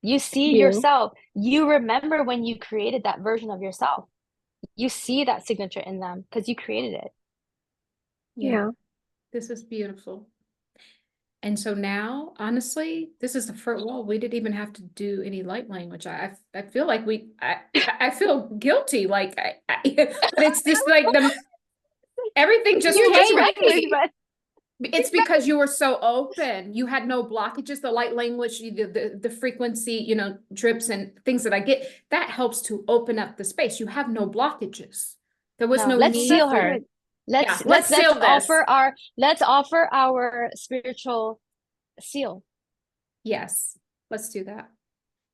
You see You. yourself. You remember when you created that version of yourself. You see that signature in them because you created it. Yeah, Yeah. this is beautiful. And so now, honestly, this is the first, well, we didn't even have to do any light language. I feel like I feel guilty. Like, but it's just like everything just You're just came. Language, ready. but It's because you were so open. You had no blockages. The light language, the frequency, drips and things that I get, that helps to open up the space. You have no blockages. There was No, no let's oh, need seal that's for, her. good. yeah, let's seal this. Let's offer our spiritual seal. Yes, let's do that.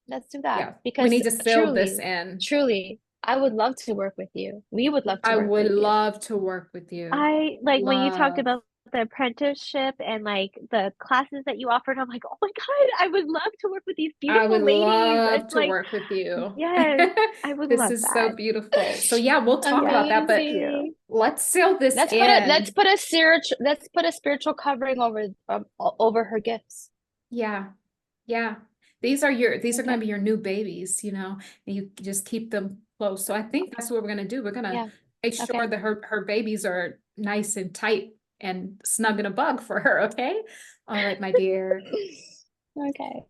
Let's do that Yeah, we because need to seal this truly, in. truly, I would love to work with you. We would love to I work would with you. love to work with you. I like when you talked Love. about the apprenticeship and like the classes that you offered. I'm like, oh my God, I would love to work with these I would beautiful ladies. love It's to like, work with you. yes, I would This love is so that. beautiful. So yeah, we'll talk Yeah, about that, thank but you. Amazing. let's seal this Let's in. put a spiritual covering over her gifts. Yeah. Yeah. These are going Okay. to be your new babies, and you just keep them close. So I think that's what we're going to do. We're going to Yeah. make sure Okay. that her babies are nice and tight and snug in a bug for her. Okay. All right, my dear. Okay.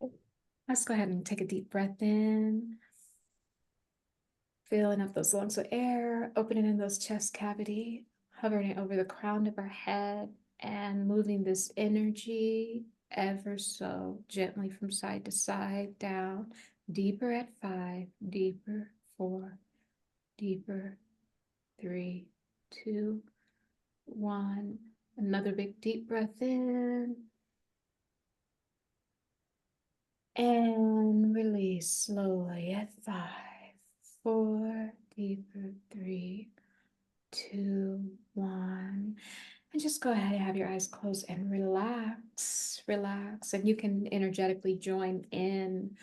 Let's go ahead and take a deep breath in. Filling up those lungs with air, opening in those chest cavity, hovering it over the crown of our head, and moving this energy ever so gently from side to side, down, deeper at 5, deeper, 4, deeper, 3, 2, 1. Another big deep breath in. And release slowly at 5, 4, deeper, 3, 2, 1. And just go ahead and have your eyes closed and relax, relax. And you can energetically join in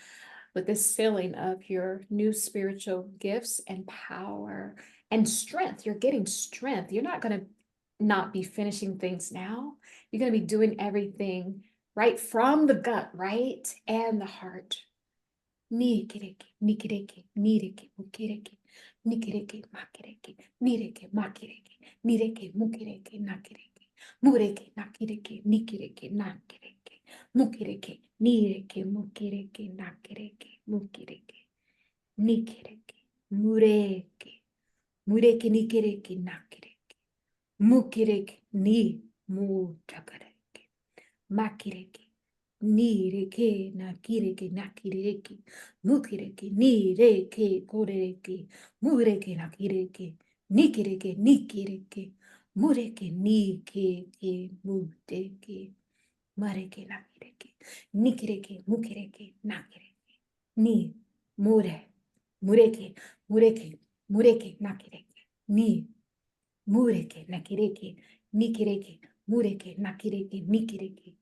with this sealing of your new spiritual gifts and power and strength. You're getting strength. You're not going to not be finishing things now. You're going to be doing everything right from the gut, right? And the heart. Nikiriki, nikiriki, niriki, mukiriki, nikiriki, makiriki, niriki, makiriki, niriki, mukiriki, nakiriki. Mureke, nakireke, nikireke, nakireke. Mukireke, nireke, mukireke, nakireke, mukireke, nikireke, mureke, mureke, nikireke, nakireke, mukireke, ni, mutakareke, makireke, nireke, nakireke, nakireke, mukireke, nireke, koreke, mureke, nakireke, nikireke, nikireke, mureke, nikeke, muteke, mareke, nakireke, nikireke, mukireke, nakireke, ni, mure, mureke, mureke, mureke, nakireke, ni, mureke, nakireke, nikireke, mureke, nakireke, nikireke,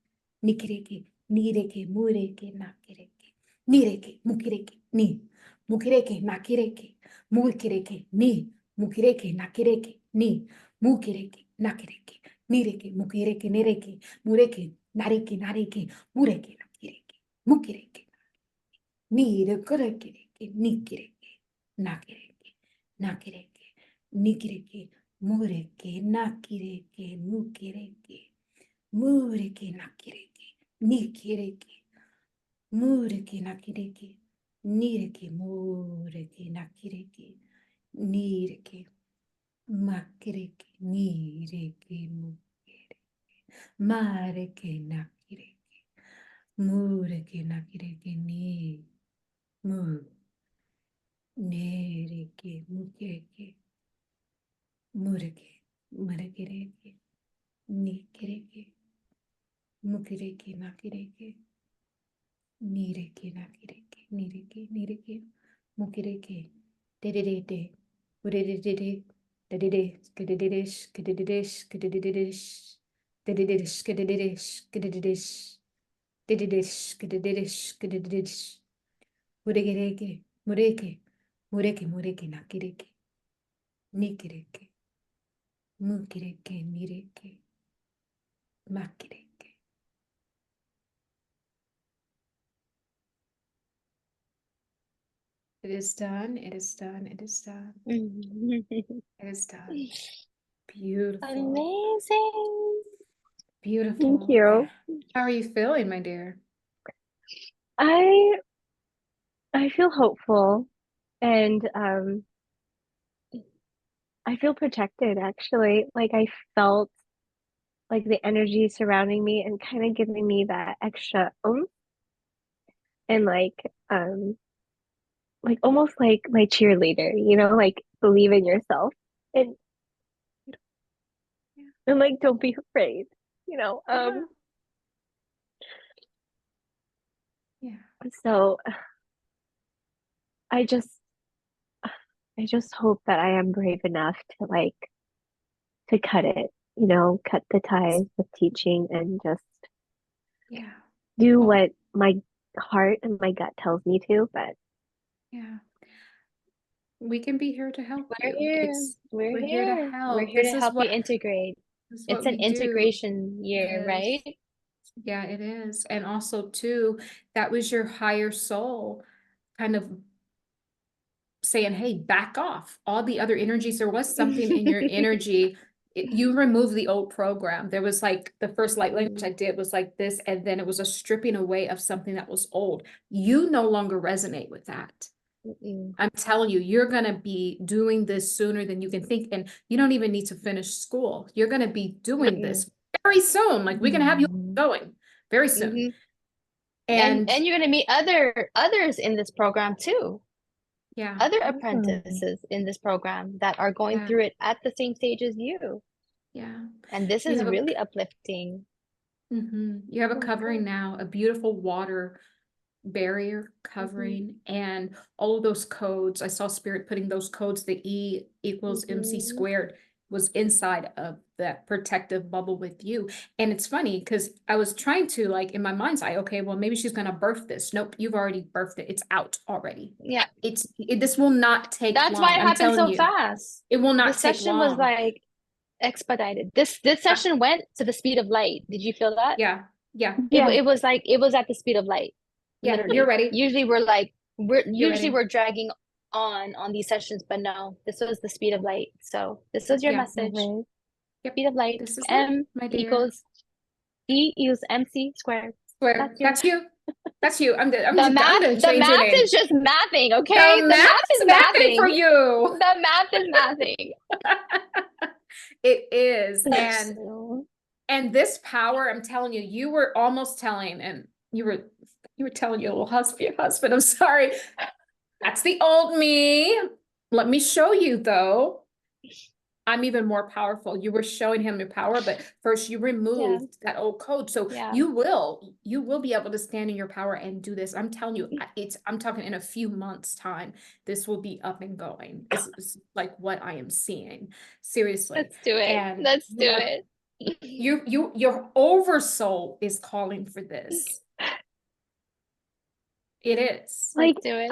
nikireke, nireke, mureke, nakireke, nireke, mukireke, ni, mukireke, nakireke, mukireke, ni, mukireke, nakireke, ni, mukireke, nakireke, nireke, mukireke, nireke, mureke, nareke, nareke, mureke, nakireke, mukireke, nireke, nikireke, nakireke, nakireke, nikireke, mureke, nakireke, mukireke, mureke, nakireke, nikireke, mureke, nakireke, nireke, mureke, nakireke, nireke, makireke, nireke, mukireke, mareke, nakireke, mureke, nakireke, ni, mu, nereke, mukireke, mureke, marekereke, nikireke, mukireke, nakireke, nireke, nakireke, nireke, nireke, mukireke, dedede, udedede, dedede, skededidish, kededidish, kededidish, dedidish, kededidish, kededidish, dedidish, kededidish, kededidish, udegereke, mureke, mureke, mureke, nakireke, nikireke, mukireke, nireke, makireke. It is done. It is done. It is done. It is done. Beautiful. Amazing. Beautiful. Thank you. How are you feeling, my dear? I feel hopeful and I feel protected actually. Like I felt like the energy surrounding me and kind of giving me that extra oomph and like almost like my cheerleader, you know, like believe in yourself and Yeah. and like don't be afraid, you know. Yeah. So I just I just hope that I am brave enough to like to cut it, you know, cut the ties with teaching and just Yeah. do Oh, what my heart and my gut tells me to. But yeah. We can be here to help We're you. here. We're We're here to here. We're help. here to help you integrate. This is It's what an we do. integration year, Yes. right? Yeah, it is. And also too, that was your higher soul kind of saying, hey, back off. All the other energies, there was something in your energy. You removed the old program. There was like the first light language I did was like this, and then it was a stripping away of something that was old. You no longer resonate with that. Mm-mm. I'm telling you, you're going to be doing this sooner than you can think. And you don't even need to finish school. You're going to be doing Mm-mm. this very soon. Like we're going to have you going very soon. Mhm. And And you're going to meet others in this program too. yeah, Other mm, apprentices in this program that are going yeah, through it at the same stage as you. yeah. And this You is have a really uplifting. you have a oh, covering good. now, a beautiful water barrier Hmm. covering, and all of those codes. I saw Spirit putting those codes, the E equals MC Hmm. squared was inside of that protective bubble with you. And it's funny because I was trying to like in my mind's eye, okay, well, maybe she's gonna birth this. Nope, you've already birthed it. It's out already. Yeah. This will not take That's why long. it I'm happened telling so you, fast. it will The not take session was long. like expedited. This Yeah, session went to the speed of light. Did you feel that? yeah, yeah, Yeah. It was like it was at the speed of light, yeah. You're literally. ready. Usually You're ready. we're dragging on these sessions, but no, this was the speed of light. So this was your Yeah. message. Always. Yep. Speed of light. This is it, M my dear. equals E equals MC squared. Swear, That's your that's you. the math. gonna The change your math name. is just mathing, okay? The The math math is is mapping for mathing. you. The math is mathing. It is. So, And this power, I'm telling you, you were almost telling, and you were telling your little husband, I'm sorry. That's the old me. Let me show you though. I'm even more powerful. You were showing him your power, but first you removed that old code. So yeah. you will be able to stand in your power and do this. I'm telling you, I'm talking in a few months' time, this will be up and going. This is like what I am seeing. Seriously. Let's do it. And Let's you do are it. your oversoul is calling for this. It is. Like, Let's do it.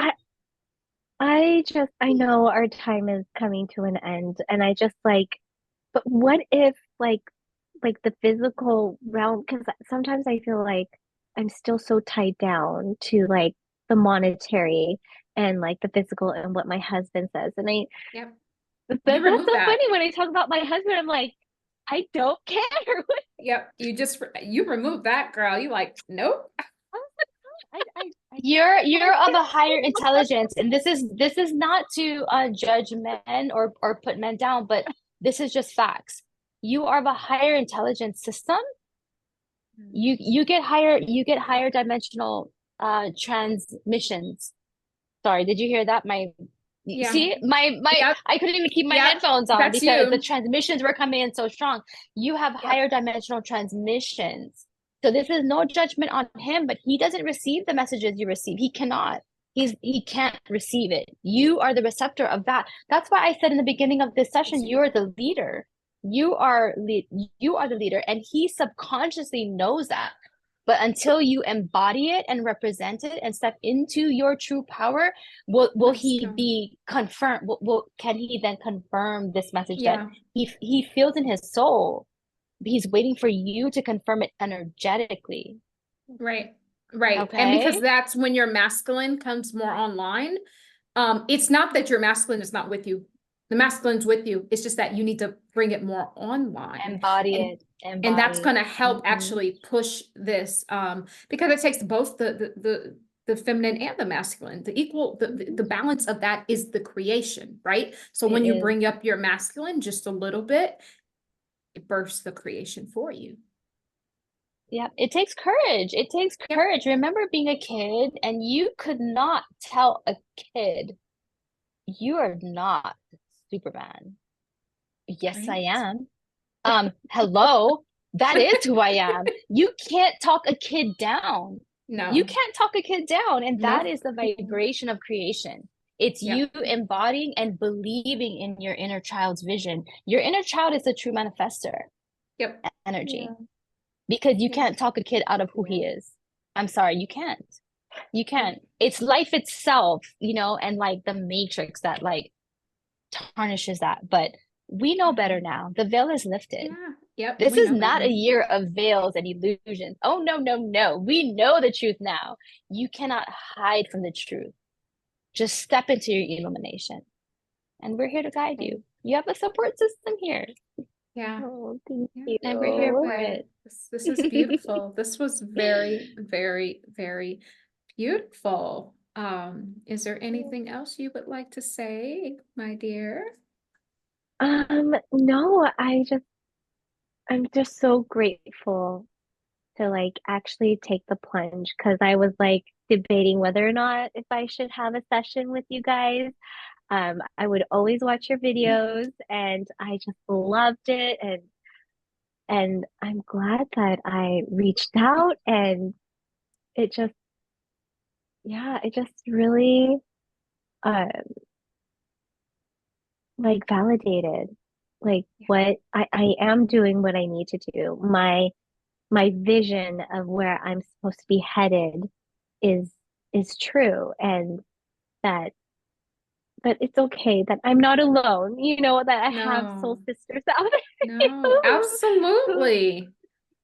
I know our time is coming to an end, and I just like, but what if like the physical realm, because sometimes I feel like I'm still so tied down to like the monetary and like the physical and what my husband says. And Yep. that's You remove so that. funny when I talk about my husband, I'm like, I don't care. Yep. You remove that, girl. You like, nope. You're of a higher intelligence, and this is not to judge men or put men down, but this is just facts. You are of a higher intelligence system. You get higher dimensional transmissions. Sorry, did you hear that? Yeah. See, Yep. I couldn't even keep my Yep. headphones on That's because the you. transmissions were coming in so strong. You have Yep. higher dimensional transmissions. So this is no judgment on him, but he doesn't receive the messages you receive. He cannot. He can't receive it. You are the receptor of that. That's why I said in the beginning of this session, you're the leader. You are the leader, and he subconsciously knows that. But until you embody it and represent it and step into your true power, will he be confirmed? Can he then confirm this message that he feels in his soul? He's waiting for you to confirm it energetically. Right. Right. Okay. And because that's when your masculine comes more online. It's not that your masculine is not with you. The masculine's with you. It's just that you need to bring it more online. Embody it. And that's going to help actually push this, because it takes both the feminine and the masculine. The balance of that is the creation, right? So when you bring up your masculine just a little bit, it bursts the creation for you. Yeah, it takes courage. It takes courage. Remember being a kid, and you could not tell a kid, you are not Superman. Yes, I am. Hello, that is who I am. You can't talk a kid down. No. You can't talk a kid down, and that Nope. is the vibration of creation. It's you embodying and believing in your inner child's vision. Your inner child is the true manifester energy. Because you can't talk a kid out of who he is. I'm sorry, you can't. You can't. It's life itself, and like the matrix that like tarnishes that. But we know better now. The veil is lifted. Yep. This is not a year of veils and illusions. Oh, no, no, no. We know the truth now. You cannot hide from the truth. Just step into your illumination. And we're here to guide you. You have a support system here. Yeah. Oh, thank you. And we're here for it. This is beautiful. This was very, very, very beautiful. Is there anything else you would like to say, my dear? No, I'm just so grateful to like actually take the plunge, because I was like debating whether or not if I should have a session with you guys. I would always watch your videos, and I just loved it, and I'm glad that I reached out, and it just really um like validated like what I am doing what I need to do. My vision of where I'm supposed to be headed is true, and that it's okay that I'm not alone, that I have soul sisters out there. No, absolutely.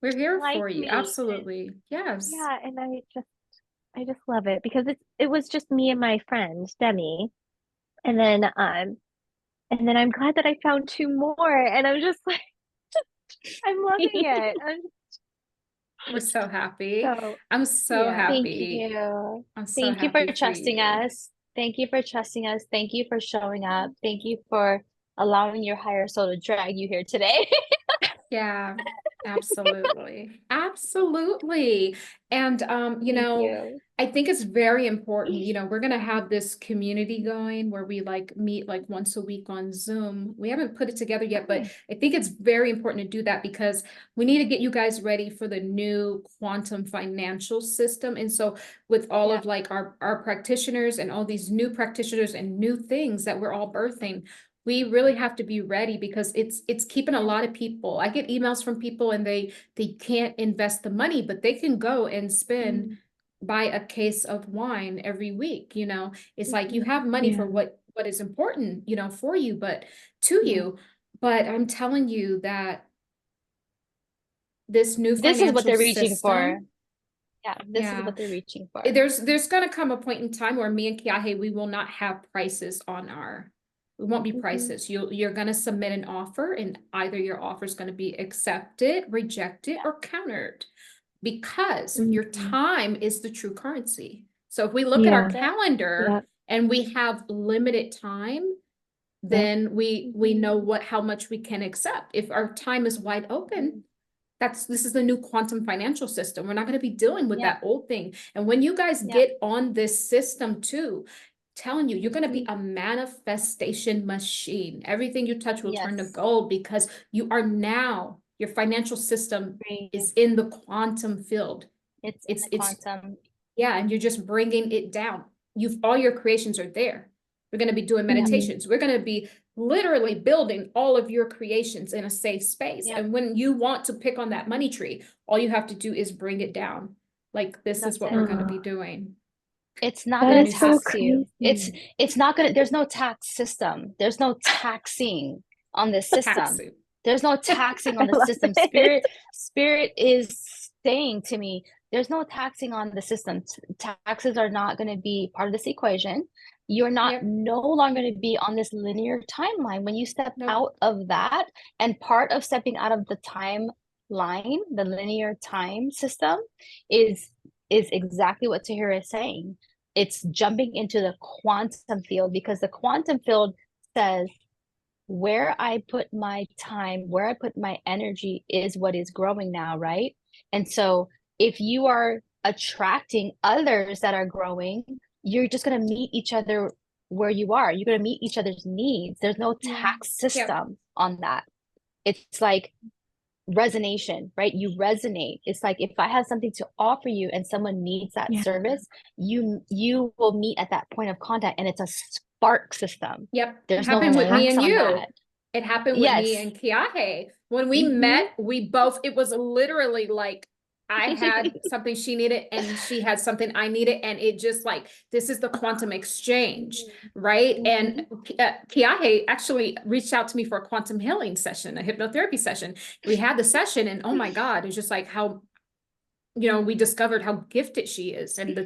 We're here like for you. me. Absolutely. Yes. Yeah, and I just love it, because it was just me and my friend Demi. And then I'm glad that I found two more, and I'm just like I'm loving it. We're so happy. So, I'm so yeah. Thank happy. you. I'm so Thank you for happy for trusting you. us. Thank you for trusting us. Thank you for showing up. Thank you for allowing your higher soul to drag you here today. Yeah, absolutely. Absolutely. And Thank you. I think it's very important, we're gonna have this community going where we like meet like once a week on Zoom. We haven't put it together yet, but I think it's very important to do that because we need to get you guys ready for the new quantum financial system. And so with all Yeah. of like our practitioners and all these new practitioners and new things that we're all birthing, we really have to be ready because it's keeping a lot of people. I get emails from people and they can't invest the money, but they can go and spend Mm, buy a case of wine every week. It's like you mhm. have money for Yeah. what is important, for you, but to Yeah. you. But I'm telling you that this new This is what financial they're reaching for. system, Yeah, this is yeah, what they're reaching for. there's gonna come a point in time where me and Kiahe, we will not have prices on our, we won't be Mhm. prices. You're gonna submit an offer and either your offer is gonna be accepted, rejected, Yeah. or countered because your Mhm. time is the true currency. So if we look at our Yeah. That's it. calendar Yep. and we have limited time, Yep. then we know Mhm. how much we can accept. If our time is wide open, Mhm. this is the new quantum financial system. We're not going to be dealing with Yeah. that old thing. And when you guys Yeah. get on this system too, telling you, you're going to be Mhm. a manifestation machine. Everything you touch will turn to Yes. gold because you are now, your financial system Agree. is in the quantum field. It's in the It's quantum. yeah, and you're just bringing it down. All your creations are there. We're going to be doing Yeah. Mhm. meditations. We're going to be literally building all of your creations in a safe space. Yeah. And when you want to pick on that money tree, all you have to do is bring it down. Like this is That's what we're it. going to Oh, be doing. It's not The that going is to new so tax system. you. crazy. It's not going to, there's no tax system. There's no taxing on this system. Taxi. There's no taxing I on the love system. it. Spirit is saying to me, there's no taxing on the system. Taxes are not going to be part of this equation. You're not Yep. no longer going to be on this linear timeline. When you step Nope. out of that, and part of stepping out of the timeline, the linear time system, is is exactly what Tahira is saying. It's jumping into the quantum field because the quantum field says where I put my time, where I put my energy is what is growing now, right? And so if you are attracting others that are growing, you're just going to meet each other where you are. You're going to meet each other's needs. There's no Yeah. tax Yep. system on that. It's like resonation, right? You resonate. It's like if I have something to offer you and someone needs that Yeah. service, you will meet at that point of contact, and it's a spark system. Yep. It There's no happened with me tax and on you. that. It happened with me Yes. and Kiahe. When we Hmm. met, it was literally like I had something she needed and she had something I needed. And it just like, this is the quantum exchange, right? And Hmm. Kiahe actually reached out to me for a quantum healing session, a hypnotherapy session. We had the session and oh my God, it's just like how we discovered how gifted she is and the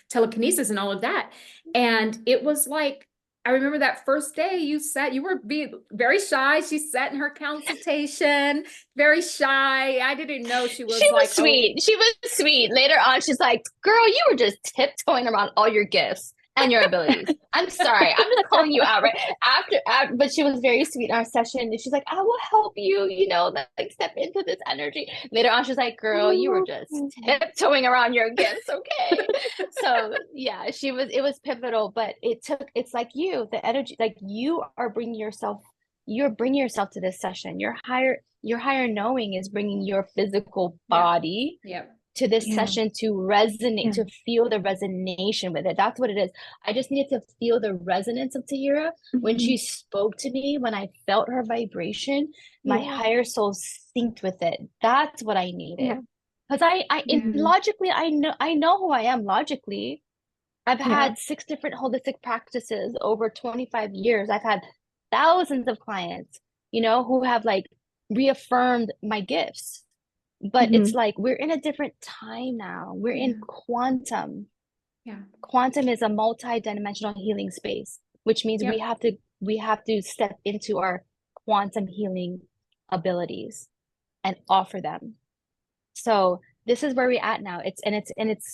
telekinesis and all of that. And it was like, I remember that first day you were being very shy. She sat in her consultation, very shy. I didn't know she She was was like, oh, sweet. She was sweet. Later on, she's like, "Girl, you were just tiptoeing around all your gifts and your abilities. I'm sorry. I'm just calling you out, right?" After, but she was very sweet in our session. And she's like, "I will help you, like step into this energy." Later on, she's like, "Girl, you were just tiptoeing around your gifts, okay?" So yeah, it was pivotal, but it's like the energy, like you're bringing yourself to this session. Your higher knowing is bringing your physical yeah, body yeah, to this Yeah. session to resonate, Yeah. to feel the resonation with it. That's what it is. I just needed to feel the resonance of Tahira when Mhm. she spoke to me, when I felt her vibration, my Yeah. higher soul synced with it. That's what I Yeah. needed. Because Yeah. logically, I know who I am logically. I've Yeah. had 6 different holistic practices over 25 years. I've had thousands of clients, who have like reaffirmed my gifts. But it's Mhm. like we're in a different time now. We're yeah, in quantum. yeah, Quantum is a multi-dimensional healing space, which means we yep. have to step into our quantum healing abilities. and offer them. So this is where we're at now. It's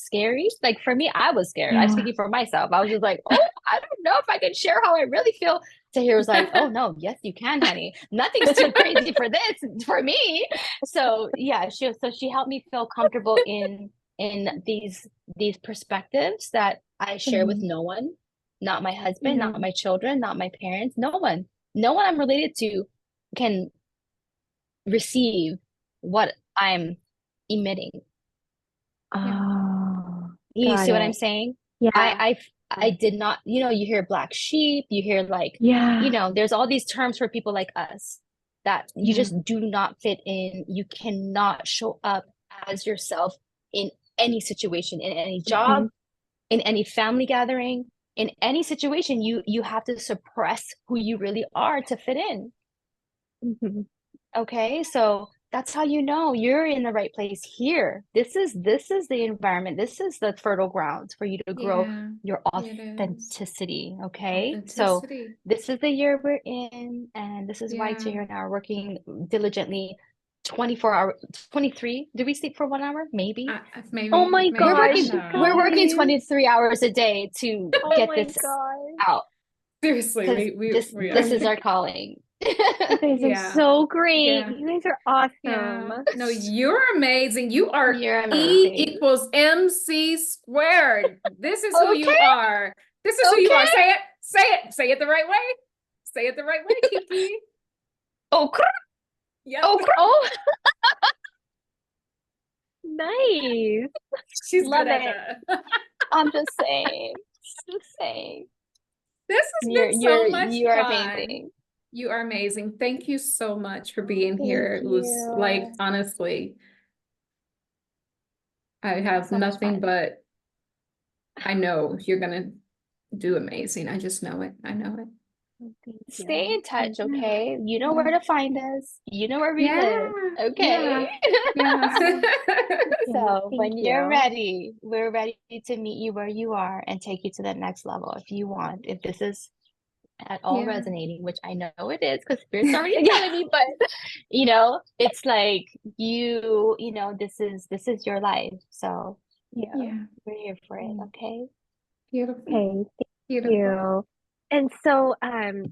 scary. Like for me, I was scared. I'm Yeah. speaking for myself. I was just like, oh, I don't know if I can share how I really feel. Tahir was like, oh no, yes, you can, honey. Nothing's too crazy for this, for me. So yeah, she helped me feel comfortable in these perspectives that I share with Mhm. no one, not my husband, not Mhm. my children, not my parents, no one. No one I'm related to can receive what I'm emitting. Yeah. Oh, You got see what I'm it. saying? Yeah. I did not, you hear black sheep, you hear like, Yeah. there's all these terms for people like us that you Yeah. just do not fit in. You cannot show up as yourself in any situation, in any job, Mhm. in any family gathering, in any situation. You have to suppress who you really are to fit in. Mhm. Okay, so that's how you know you're in the right place here. This is the environment. This is the fertile grounds for you to grow Yeah. your It is. authenticity. Okay, so Authenticity. this is the year we're in, and this is why Yeah. Tahir and I are working diligently 24 hour 23. Do we sleep for 1 hour? Maybe. Oh Maybe my We're maybe gosh, working you we're working guys. 23 hours a day to Oh get my this gosh. out seriously, because we this are. is our calling. You guys are Yeah. so great. Yeah. You guys are Yeah. awesome. No, you're amazing. You are You're E amazing. equals MC squared. This is who you Okay, are. This is who you are. okay. Say it. Say it. Say it the right way. Say it the right way, Kiki. Oh, Yep. oh, oh. Nice. She's good Love at it. that. I'm just saying. Just saying. This has You're been so you're much you're fun. amazing. You are amazing. Thank you so much for being Thank here. It was like, you. honestly, I have So much nothing fun. but I know you're gonna do amazing. I just know it. I know it. Thank Stay you. in touch, Yeah. okay? You know Yeah. where to find us. You know where we Yeah. live, Yeah. okay? Yeah. Okay, So thank when you're you. ready, we're ready to meet you where you are and take you to the next level if you want. If this is at all Yeah. resonating, which I know it is because Spirit's already telling me, but it's like this is your life. So Yeah. Yeah. we're here for it, Mm. okay? Beautiful. Okay, thank Beautiful. you. And so,